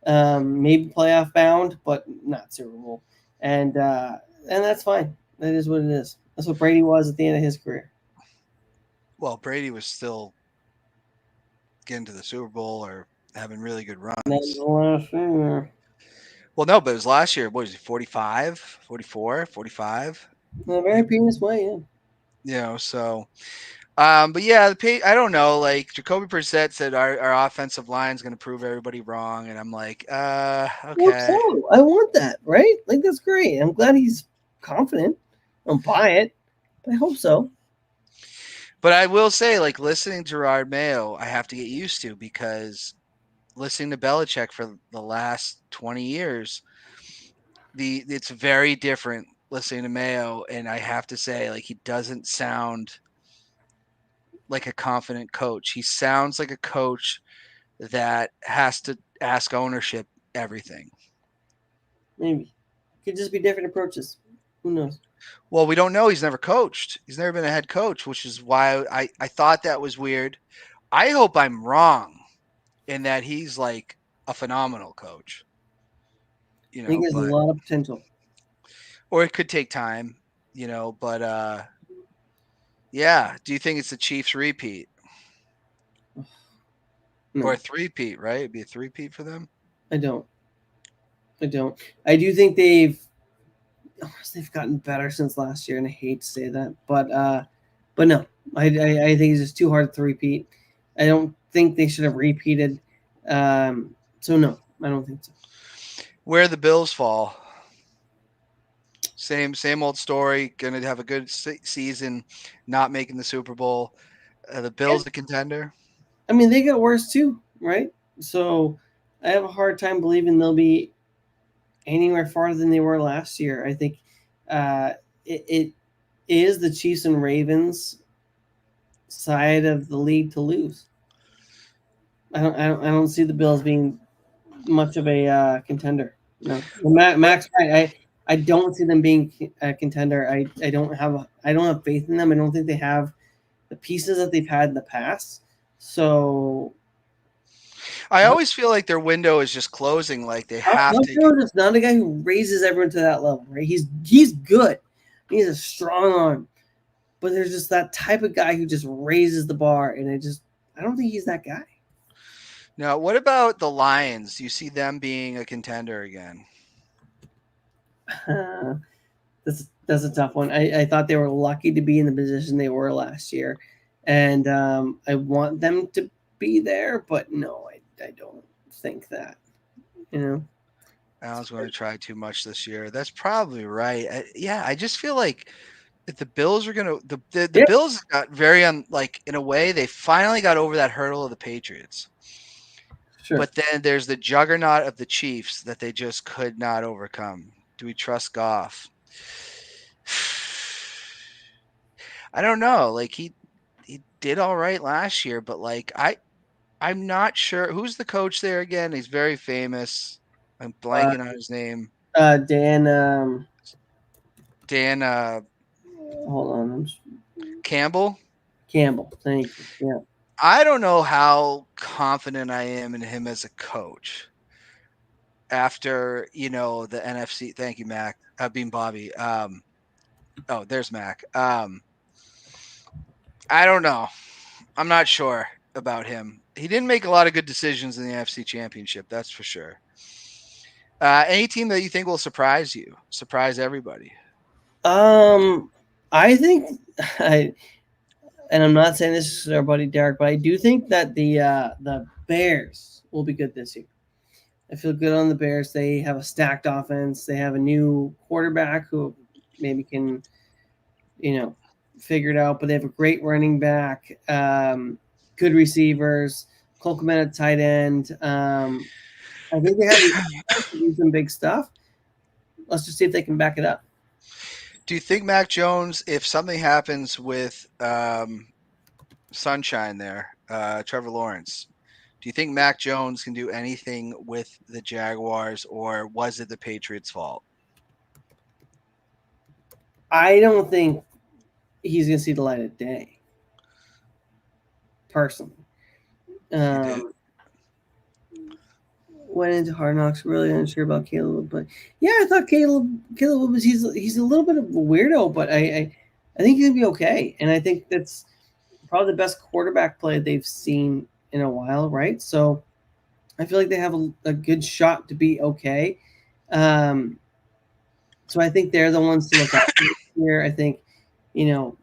Maybe playoff bound, but not Super Bowl. And that's fine. That is what it is. That's what Brady was at the end of his career. Well, Brady was still getting to the Super Bowl or having really good runs. Well, no, but it was last year. What was he, 45, 44, 45? In a very painless way, yeah. You know, so but yeah, I don't know. Like Jacoby Brissett said, our offensive line is going to prove everybody wrong, and I'm like, okay. So I want that, right? Like that's great. I'm glad he's confident. I don't buy it, but I hope so. But I will say, like listening to Gerard Mayo, I have to get used to because listening to Belichick for the last 20 years, it's very different listening to Mayo, and I have to say, like he doesn't sound like a confident coach. He sounds like a coach that has to ask ownership everything. Maybe. Could just be different approaches. Who knows? Well, we don't know. He's never coached. He's never been a head coach, which is why I thought that was weird. I hope I'm wrong in that he's like a phenomenal coach. You know, I think there's a lot of potential. Or it could take time, you know, but yeah. Do you think it's the Chiefs repeat? No. Or a three-peat, right? It'd be a three-peat for them? I don't. I do think they've gotten better since last year, and I hate to say that, but no. I think it's just too hard to repeat. I don't think they should have repeated. So no, I don't think so. Where the Bills fall? Same old story. Going to have a good season, not making the Super Bowl. The Bills, a contender. I mean, they got worse too, right? So I have a hard time believing they'll be anywhere farther than they were last year. I think it is the Chiefs and Ravens side of the league to lose. I don't see the Bills being much of a contender. No, Max, right? I don't see them being a contender. I don't have faith in them. I don't think they have the pieces that they've had in the past. So I always feel like their window is just closing. Like they have to. Jones is not a guy who raises everyone to that level, right? He's good. He has a strong arm, but there's just that type of guy who just raises the bar, and I don't think he's that guy. Now, what about the Lions? Do you see them being a contender again? That's a tough one. I thought they were lucky to be in the position they were last year, and I want them to be there, but no, I don't think that. You know, I was going to try too much this year. That's probably right. I just feel like if the Bills are going to the Bills got very in a way they finally got over that hurdle of the Patriots. Sure. But then there's the juggernaut of the Chiefs that they just could not overcome. Do we trust Goff? I don't know. Like he did all right last year, but like I'm not sure who's the coach there again. He's very famous. I'm blanking on his name. Dan. Hold on. Campbell. Thank you. Yeah. I don't know how confident I am in him as a coach after, the NFC. Thank you, Mac. Being Bobby. There's Mac. I don't know. I'm not sure about him. He didn't make a lot of good decisions in the NFC Championship. That's for sure. Any team that you think will surprise everybody? I think and I'm not saying this is our buddy Derek, but I do think that the Bears will be good this year. I feel good on the Bears. They have a stacked offense. They have a new quarterback who maybe can, figure it out. But they have a great running back, good receivers, Cole Kmet at tight end. I think they have to do some big stuff. Let's just see if they can back it up. Do you think Mac Jones, if something happens with Sunshine there, Trevor Lawrence, do you think Mac Jones can do anything with the Jaguars, or was it the Patriots' fault? I don't think he's going to see the light of day, personally. Went into Hard Knocks, really unsure about Caleb, but yeah, I thought Caleb was he's a little bit of a weirdo, but I think he'll be okay, and I think that's probably the best quarterback play they've seen in a while, right? So I feel like they have a good shot to be okay. So I think they're the ones to look at here. I think, the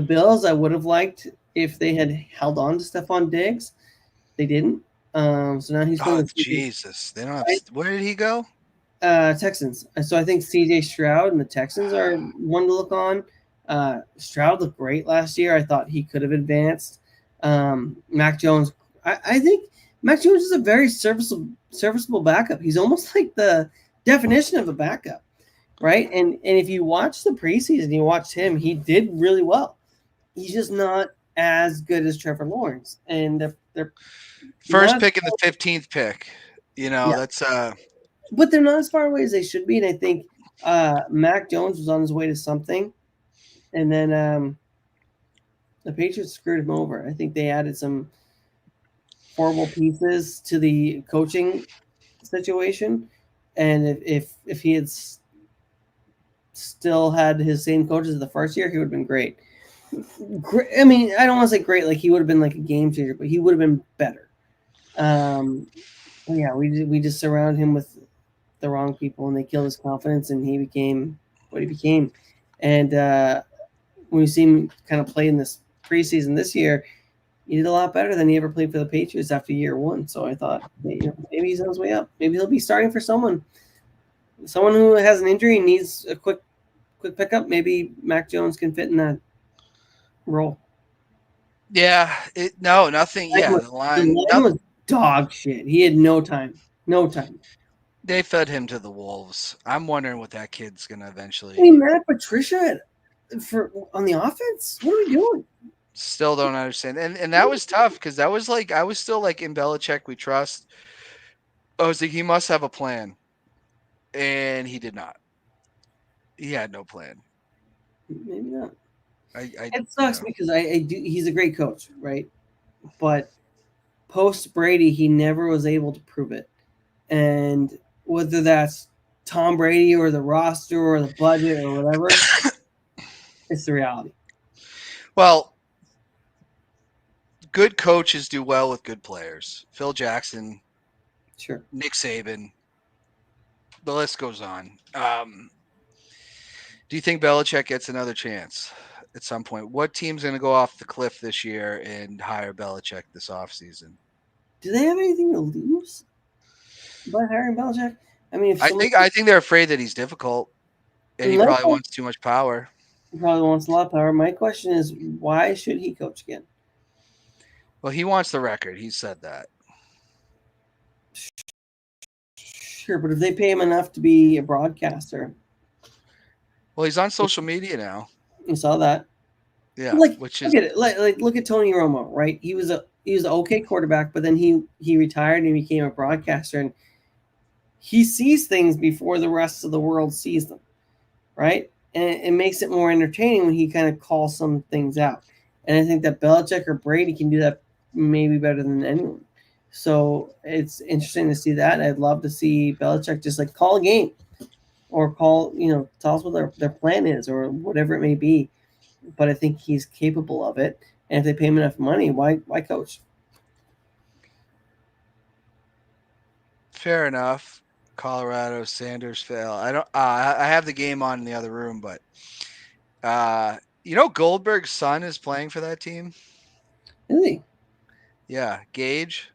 Bills, I would have liked if they had held on to Stephon Diggs. They didn't. So now he's going to Jesus. They don't have where did he go? Texans. So I think CJ Stroud and the Texans are one to look on. Stroud looked great last year. I thought he could have advanced. Mac Jones, I think Mac Jones is a very serviceable backup. He's almost like the definition of a backup, right? And if you watch the preseason, you watched him, he did really well. He's just not as good as Trevor Lawrence. And they're first pick and the 15th pick. That's but they're not as far away as they should be. And I think Mac Jones was on his way to something. And then the Patriots screwed him over. I think they added some horrible pieces to the coaching situation. And if he had still had his same coaches the first year, he would have been great. I mean, I don't want to say great, like he would have been like a game changer, but he would have been better. Yeah, we just surround him with the wrong people, and they killed his confidence, and he became what he became. And when you see him kind of play in this preseason this year, he did a lot better than he ever played for the Patriots after year one. So I thought, maybe he's on his way up. Maybe he'll be starting for someone who has an injury and needs a quick pickup. Maybe Mac Jones can fit in that role. Yeah. Nothing. Yeah. The line was dog shit. He had no time. They fed him to the wolves. I'm wondering what that kid's gonna eventually. Hey, Matt Patricia on the offense. What are we doing? Still don't understand. And that was tough because that was like I was still like in Belichick we trust. I was like, he must have a plan. And he did not. He had no plan. Maybe not. I It sucks because I do. He's a great coach, right? But post Brady, he never was able to prove it. And whether that's Tom Brady or the roster or the budget or whatever, it's the reality. Well, good coaches do well with good players. Phil Jackson, Sure. Nick Saban. The list goes on. Do you think Belichick gets another chance at some point? What team's going to go off the cliff this year and hire Belichick this offseason? Do they have anything to lose by hiring Belichick? I mean, if I think they're afraid that he's difficult and he Unless- probably wants too much power. he probably wants a lot of power. My question is, why should he coach again? Well, he wants the record. He said that. Sure, but if they pay him enough to be a broadcaster, Well, he's on social media now. you saw that. Yeah, Like, which is look at it. Like look at Tony Romo, right? He was an okay quarterback, but then he retired and became a broadcaster, and he sees things before the rest of the world sees them, right? And it makes it more entertaining when he kind of calls some things out. And I think that Belichick or Brady can do that maybe better than anyone. So it's interesting to see that. I'd love to see Belichick just like call a game or call, tell us what their plan is or whatever it may be. But I think he's capable of it. And if they pay him enough money, why coach? fair enough. Colorado, Sanders fail. I have the game on in the other room, but Goldberg's son is playing for that team. Really? Yeah, Gage.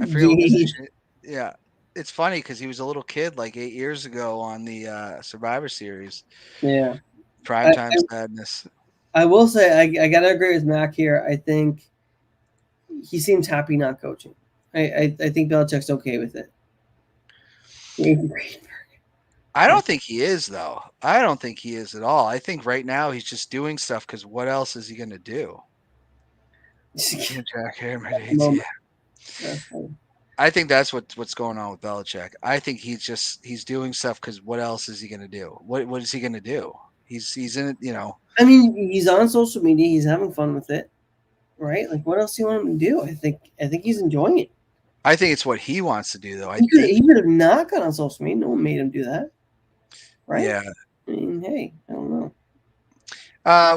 I forget what position. Yeah, it's funny because he was a little kid like 8 years ago on the Survivor Series. Yeah. Primetime sadness. I will say I gotta agree with Mac here. I think he seems happy not coaching. I think Belichick's okay with it. I don't think he is, though. I don't think he is at all. I think right now he's just doing stuff because what else is he going to do? Jack Herman, yeah. I think that's what's going on with Belichick. I think he's doing stuff because what else is he going to do? What is he going to do? He's in it, I mean, he's on social media. He's having fun with it, right? Like, what else do you want him to do? I think he's enjoying it. I think it's what he wants to do, though. He could have not gone on social media. No one made him do that, right? Yeah. I mean, hey, I don't know.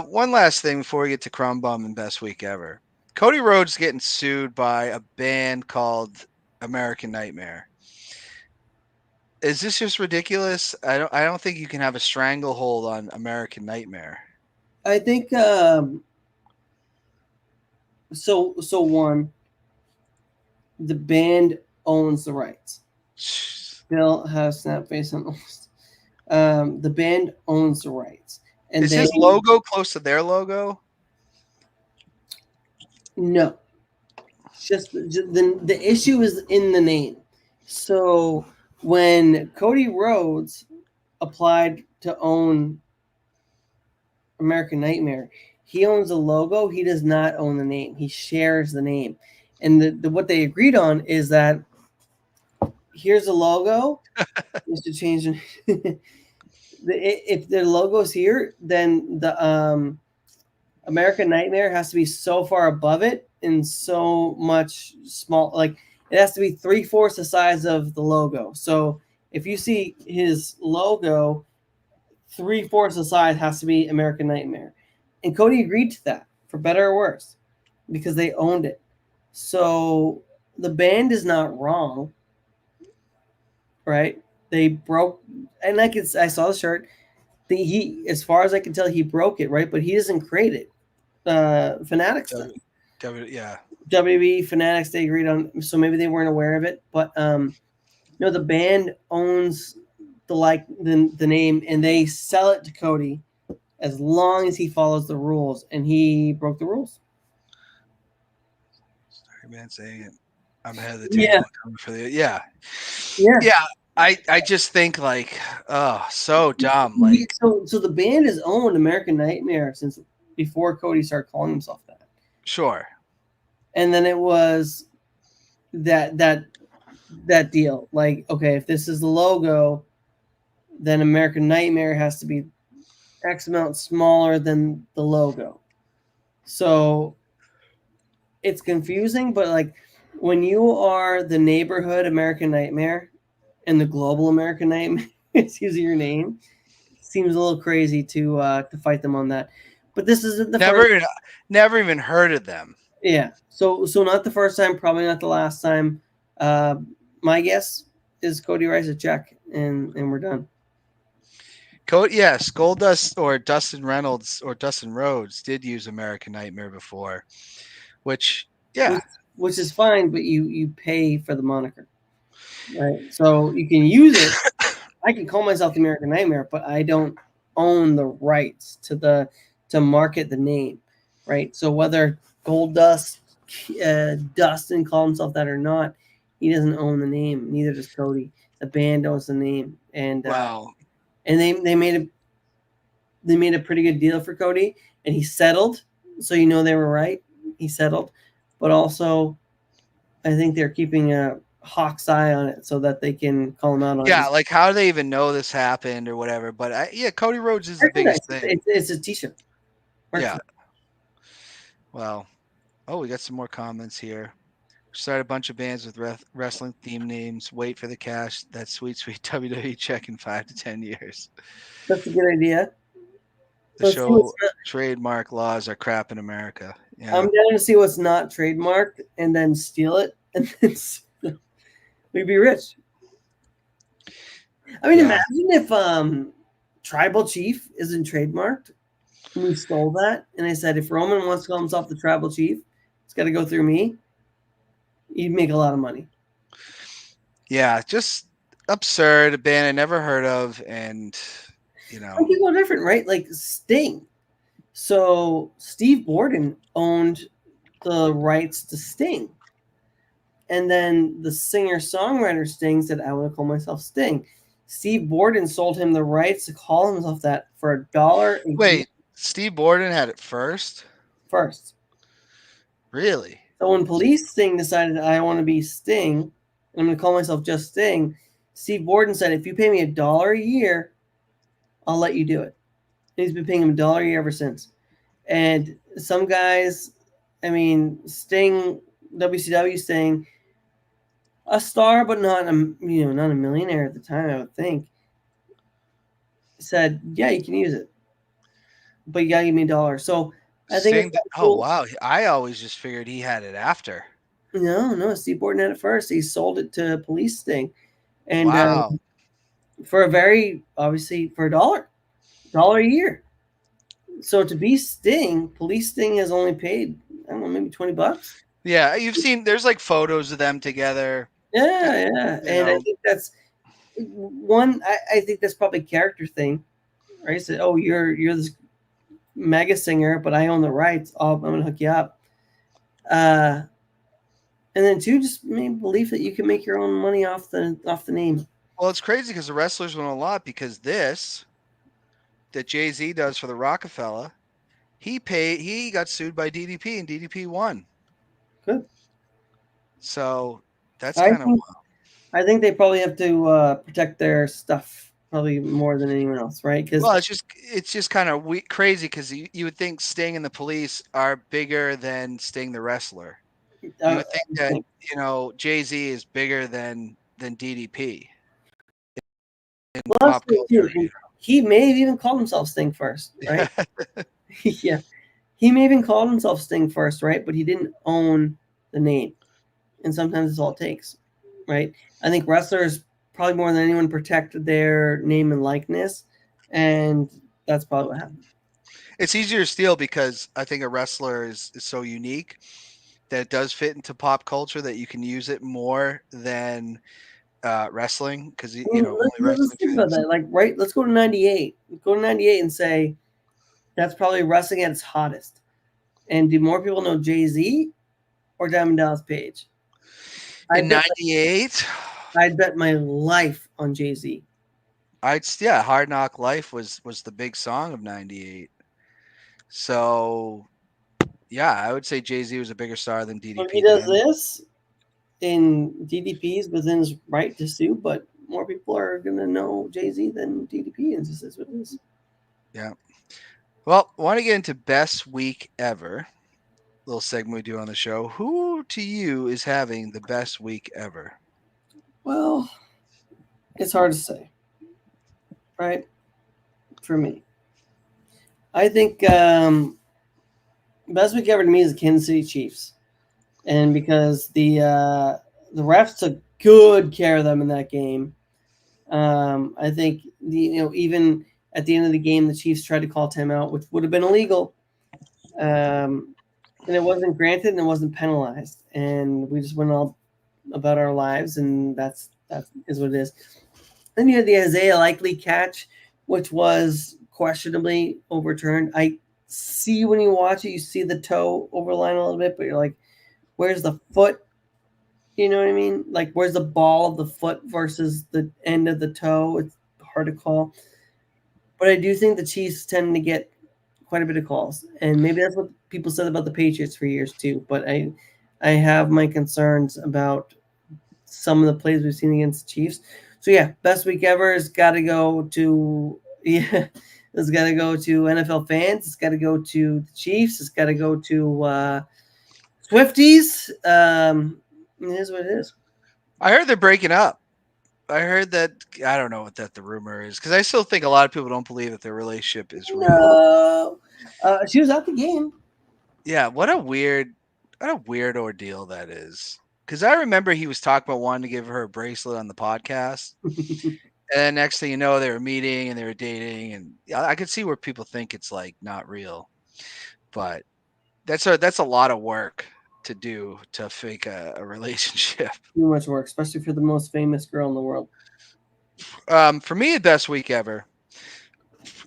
One last thing before we get to Crumb Bum and Best Week Ever. Cody Rhodes getting sued by a band called American Nightmare. Is this just ridiculous? I don't think you can have a stranglehold on American Nightmare. I think so one, the band owns the rights. Bill has snap face on the list. The band owns the rights. And is his logo close to their logo? No. Just the issue is in the name. So when Cody Rhodes applied to own American Nightmare, he owns the logo. He does not own the name. He shares the name. And what they agreed on is that here's the logo. Is to change if the logo's here, then the American Nightmare has to be so far above it and so much small. Like it has to be 3/4 the size of the logo. So if you see his logo, 3/4 the size has to be American Nightmare. And Cody agreed to that for better or worse because they owned it. So the band is not wrong, right? They broke, and I saw the shirt. He, as far as I can tell, he broke it, right? But he doesn't create it. Fanatics, yeah. WWE Fanatics, they agreed on, so maybe they weren't aware of it. But the band owns the name, and they sell it to Cody as long as he follows the rules, and he broke the rules. Man saying it. I'm ahead of the table. Yeah. Yeah. I just think so dumb. Like so the band has owned American Nightmare since before Cody started calling himself that. Sure. And then it was that deal. Like, okay, if this is the logo, then American Nightmare has to be X amount smaller than the logo. So it's confusing, but like when you are the neighborhood American Nightmare and the global American Nightmare is using your name, it seems a little crazy to fight them on that. But this isn't the first. Never even heard of them. Yeah. So not the first time, probably not the last time. My guess is Cody writes a check and we're done. Yes, Goldust or Dustin Reynolds or Dustin Rhodes did use American Nightmare before, which which is fine, but you pay for the moniker, right? So you can use it. I can call myself the American Nightmare, but I don't own the rights to market the name, right? So whether Goldust, Dustin called himself that or not, he doesn't own the name. Neither does Cody. The band owns the name, and wow. And they made a pretty good deal for Cody, and he settled. So you know they were right. He settled, but also I think they're keeping a hawk's eye on it so that they can call him out on it. Yeah, like how do they even know this happened or whatever? But Cody Rhodes is the biggest thing. It's a t-shirt. Yeah. Well, we got some more comments here. Start a bunch of bands with wrestling theme names. Wait for the cash. That sweet WWE check in 5 to 10 years. That's a good idea. The show trademark laws are crap in America. Yeah. I'm down to see what's not trademarked and then steal it, and then we'd be rich. I mean, imagine if Tribal Chief isn't trademarked. And we stole that, and I said, if Roman wants to call himself the Tribal Chief, it's got to go through me. You'd make a lot of money. Yeah, just absurd. A band I never heard of, and Some people are different, right? Like Sting. So Steve Borden owned the rights to Sting, and then the singer-songwriter Sting said, "I want to call myself Sting." Steve Borden sold him the rights to call himself that for $1. Wait, Steve Borden had it first? First. Really? So when Police Sting decided I want to be Sting, and I'm going to call myself just Sting, Steve Borden said, if you pay me $1 a year, I'll let you do it. And he's been paying him $1 a year ever since. And some guys, I mean, Sting, WCW Sting, a star, but not a millionaire at the time, I would think, said, yeah, you can use it, but you got to give me $1. So I think. Oh, wow. I always just figured he had it after. No. Steve Borden had it first. He sold it to Police Sting. And wow. For $1 a year. So to be Sting, Police Sting has only paid, I don't know, maybe $20. Yeah, there's like photos of them together. Yeah. And I think that's one, I think that's probably a character thing. Right? So, oh, you're this mega singer, but I own the rights. I'm gonna hook you up. And then two, just maybe believe that you can make your own money off the name. Well, it's crazy because the wrestlers win a lot because this that Jay-Z does for the Rockefeller, he got sued by DDP and DDP won. Good. So that's kind of wild. I think they probably have to protect their stuff probably more than anyone else, right? Well, it's just kind of crazy because you would think Sting and the Police are bigger than Sting the wrestler. You would think that Jay-Z is bigger than DDP. Well, he may have even called himself Sting first, right? Yeah, he may have even called himself Sting first, right? But he didn't own the name, and sometimes it's all it takes, right? I think wrestlers probably more than anyone protect their name and likeness, and that's probably what happened. It's easier to steal because I think a wrestler is so unique that it does fit into pop culture that you can use it more than wrestling because let's think about that. Like, right? Let's go to '98. Go to '98 and say that's probably wrestling at its hottest. And do more people know Jay-Z or Diamond Dallas Page? In '98, I'd bet my life on Jay-Z. Hard Knock Life was the big song of '98. So, yeah, I would say Jay-Z was a bigger star than So if he DDP does then. this, and DDP is within his right to sue, but more people are going to know Jay-Z than DDP, and just is what it is. Yeah. Well, I want to get into best week ever. Little segment we do on the show. Who to you is having the best week ever? Well, it's hard to say, right? For me, I think best week ever to me is the Kansas City Chiefs, and because the refs took good care of them in that game. I think even at the end of the game, the Chiefs tried to call timeout, which would have been illegal, and it wasn't granted and it wasn't penalized, and we just went all about our lives, and that is what it is. Then you had the Isaiah Likely catch, which was questionably overturned. I see when you watch it, you see the toe overline a little bit, but you're like, where's the foot? You know what I mean? Like, where's the ball of the foot versus the end of the toe? It's hard to call. But I do think the Chiefs tend to get quite a bit of calls. And maybe that's what people said about the Patriots for years too. But I have my concerns about some of the plays we've seen against the Chiefs. So yeah, best week ever has got to go to it's got to go to NFL fans. It's got to go to the Chiefs. It's got to go to Swifties. It is what it is. I heard they're breaking up. I heard that. I don't know what the rumor is, because I still think a lot of people don't believe that their relationship is real. No, she was at the game. Yeah, what a weird ordeal that is. Because I remember he was talking about wanting to give her a bracelet on the podcast, and then next thing you know, they were meeting and they were dating, and I could see where people think it's like not real, but that's a lot of work to do to fake a relationship. Too much work, especially for the most famous girl in the world. For me, the best week ever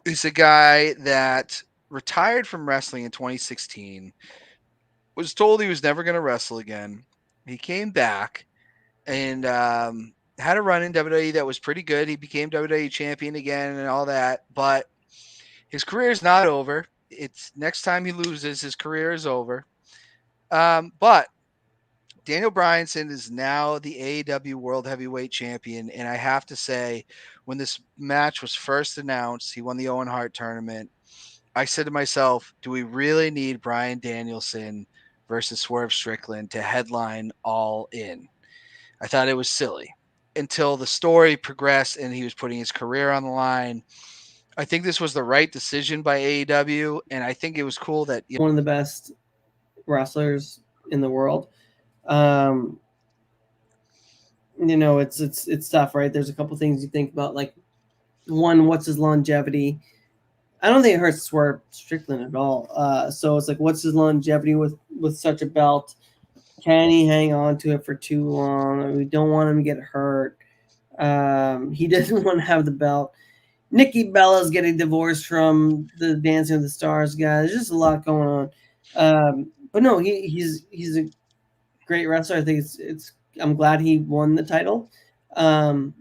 is a guy that retired from wrestling in 2016, was told he was never going to wrestle again. He came back and had a run in WWE that was pretty good. He became WWE champion again and all that, but his career is not over. It's next time he loses, his career is over. But Daniel Bryanson is now the AEW World Heavyweight Champion, and I have to say, when this match was first announced, he won the Owen Hart tournament. I said to myself, do we really need Bryan Danielson versus Swerve Strickland to headline All In? I thought it was silly until the story progressed and he was putting his career on the line. I think this was the right decision by AEW, and I think it was cool that one of the best wrestlers in the world. It's tough, right? There's a couple things you think about, like one, what's his longevity? I don't think it hurts Swerve Strickland at all. So it's like, what's his longevity with such a belt? Can he hang on to it for too long? We don't want him to get hurt. He doesn't want to have the belt. Nikki Bella's getting divorced from the Dancing with the Stars guy. There's just a lot going on. But no, he's a great wrestler. I think it's. I'm glad he won the title. I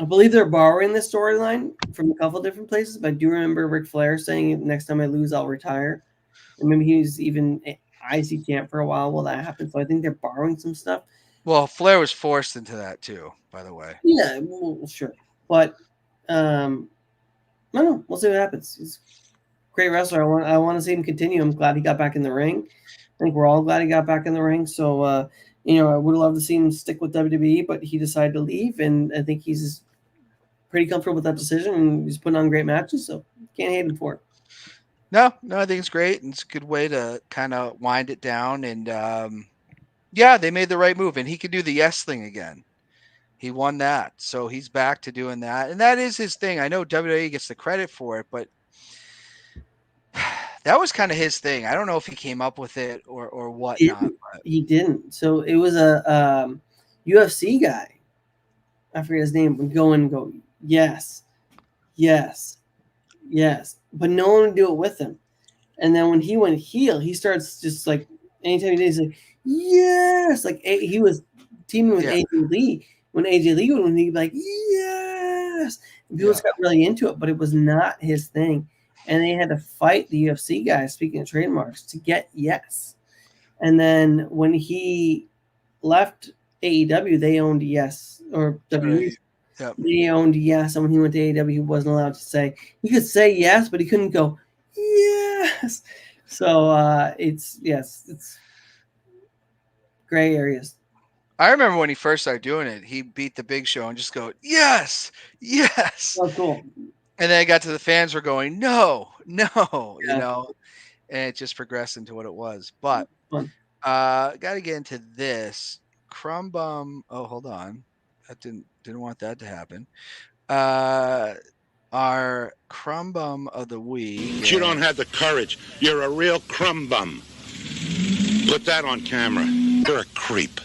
believe they're borrowing this storyline from a couple different places, but I do remember Ric Flair saying, "Next time I lose, I'll retire." And maybe he was even IC champ for a while while that happened. So I think they're borrowing some stuff. Well, Flair was forced into that too, by the way. Yeah, well, sure, but I don't know. We'll see what happens. He's a great wrestler. I want to see him continue. I'm glad he got back in the ring. I think we're all glad he got back in the ring. So I would love to see him stick with WWE, but he decided to leave, and I think he's pretty comfortable with that decision, and he's putting on great matches. So can't hate him for it. No, I think it's great, and it's a good way to kind of wind it down. And yeah, they made the right move, and he could do the yes thing again. He won that, so he's back to doing that, and that is his thing. I know WWE gets the credit for it, but that was kind of his thing. I don't know if he came up with it or whatnot. He didn't. So it was a UFC guy. I forget his name. Would go in and go, yes, yes, yes. But no one would do it with him. And then when he went heel, he starts just like, anytime he did, he's like, yes. Like he was teaming with AJ Lee. When AJ Lee would win, he'd be like, yes. And people just got really into it, but it was not his thing. and they had to fight the UFC guys, speaking of trademarks, to get Yes. And then when he left AEW, they owned Yes, or WWE. Yep. They owned Yes, and when he went to AEW, he wasn't allowed to say. He could say yes, but he couldn't go yes. So it's gray areas. I remember when he first started doing it, he beat the Big Show and just go, yes, yes. Oh, cool. And then it got to the fans were going, no, no, Yeah. and it just progressed into what it was. But Fun. got to get into this. Crumb Bum. Oh, hold on. I didn't want that to happen. Our Crumb Bum of the week. You don't have the courage. You're a real crumb bum. Put that on camera. You're a creep.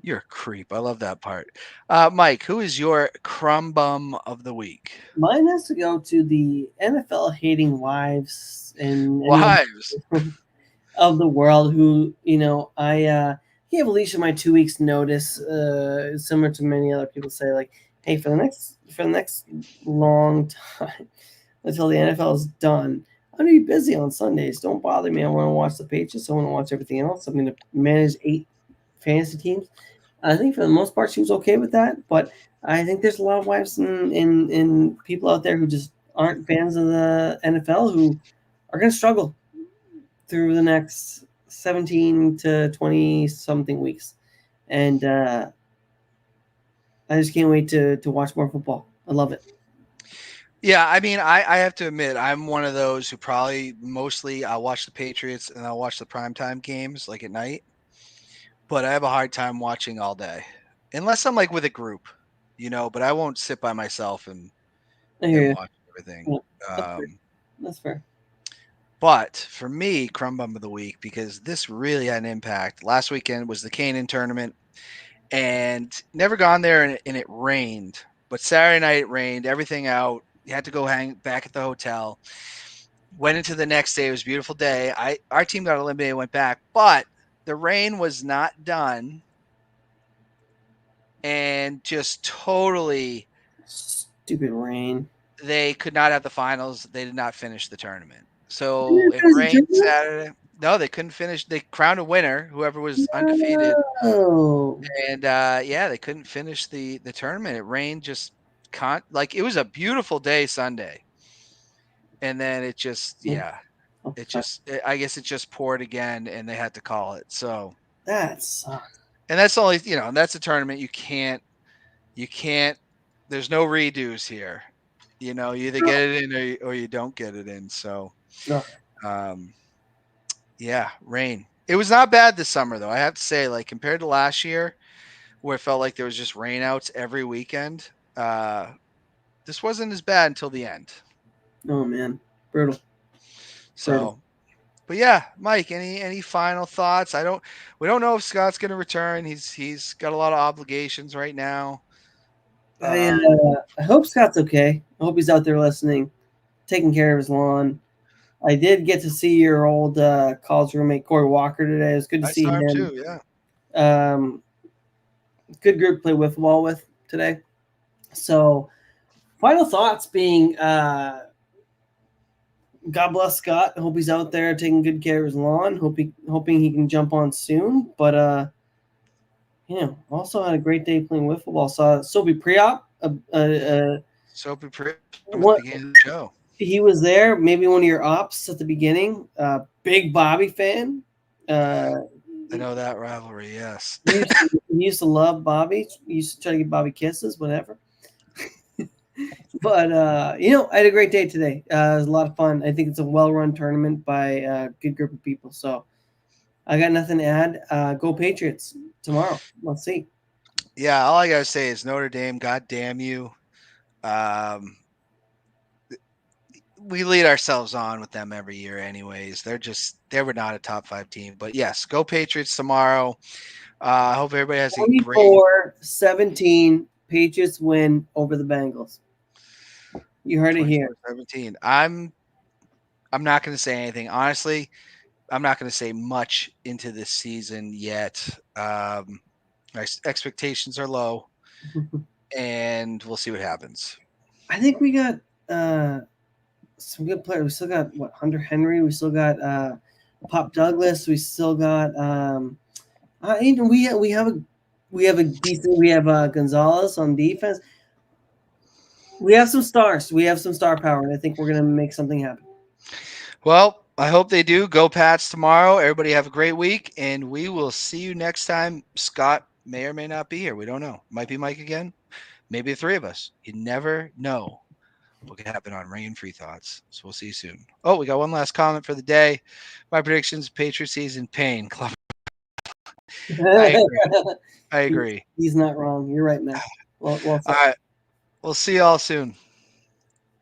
You're a creep. I love that part. Mike, who is your Crumb Bum of the week? Mine has to go to the NFL hating wives and Wives of the world who, I gave Alicia my 2 weeks notice, similar to many other people say, like, hey, for the next long time until the NFL is done, I'm gonna be busy on Sundays. Don't bother me. I want to watch the Patriots. I want to watch everything else. I'm gonna manage 8 fantasy teams. I think for the most part she was okay with that, but I think there's a lot of wives and people out there who just aren't fans of the NFL who are going to struggle through the next 17 to 20 something weeks. And I just can't wait to watch more football. I love it. Yeah, I mean, I have to admit, I'm one of those who probably mostly I'll watch the Patriots and I'll watch the primetime games like at night. But I have a hard time watching all day, unless I'm like with a group, but I won't sit by myself and watch everything. Yeah, that's fair. But for me, Crumb Bum of the week, because this really had an impact. Last weekend was the Canaan tournament, and never gone there, and it rained. But Saturday night it rained, everything out. You had to go hang back at the hotel. Went into the next day. It was a beautiful day. Our team got eliminated, went back, but the rain was not done, and just totally stupid rain. They could not have the finals. They did not finish the tournament. So it rained Saturday. No, they couldn't finish. They crowned a winner, whoever was undefeated. And they couldn't finish the tournament. It rained just it was a beautiful day Sunday. And then it just, I guess it just poured again and they had to call it. So that sucks. And that's only, and that's a tournament you can't, there's no redos here. You either get it in or you don't get it in. So, rain. It was not bad this summer, though. I have to say, like, compared to last year, where it felt like there was just rainouts every weekend, this wasn't as bad until the end. Oh, man. Brutal. So, but yeah, Mike, any final thoughts? We don't know if Scott's going to return. He's got a lot of obligations right now. I hope Scott's okay. I hope he's out there listening, taking care of his lawn. I did get to see your old college roommate Corey Walker today. It was good to see him too. Yeah. Good group to play wiffle ball with today. So, final thoughts being, God bless Scott. I hope he's out there taking good care of his lawn. Hoping he can jump on soon. But also had a great day playing wiffle ball. Saw Sophie Priop. Sophie Priop began the show. He was there. Maybe one of your ops at the beginning. Big Bobby fan. I know that rivalry. Yes. He used to love Bobby. He used to try to give Bobby kisses, whatever. But I had a great day today. It was a lot of fun. I think it's a well-run tournament by a good group of people. So I got nothing to add. Go Patriots tomorrow. Let's see. Yeah, all I gotta say is Notre Dame. God damn you. We lead ourselves on with them every year, anyways. They were not a top 5 team, but yes, go Patriots tomorrow. I hope everybody has a great 24-17. Patriots win over the Bengals. You heard it here. 17. I'm not going to say anything. Honestly, I'm not going to say much into this season yet. My expectations are low, and we'll see what happens. I think we got some good players. We still got Hunter Henry. We still got Pop Douglas. We still got we have a decent. We have Gonzalez on defense. We have some stars. We have some star power, and I think we're gonna make something happen. Well, I hope they do. Go Pats tomorrow. Everybody have a great week, and we will see you next time. Scott may or may not be here. We don't know. Might be Mike again. Maybe the three of us. You never know what could happen on Ringing Free Thoughts. So we'll see you soon. Oh, we got one last comment for the day. My predictions: Patriots season pain. Club. I agree. He's not wrong. You're right, man. Well All right. We'll see y'all soon.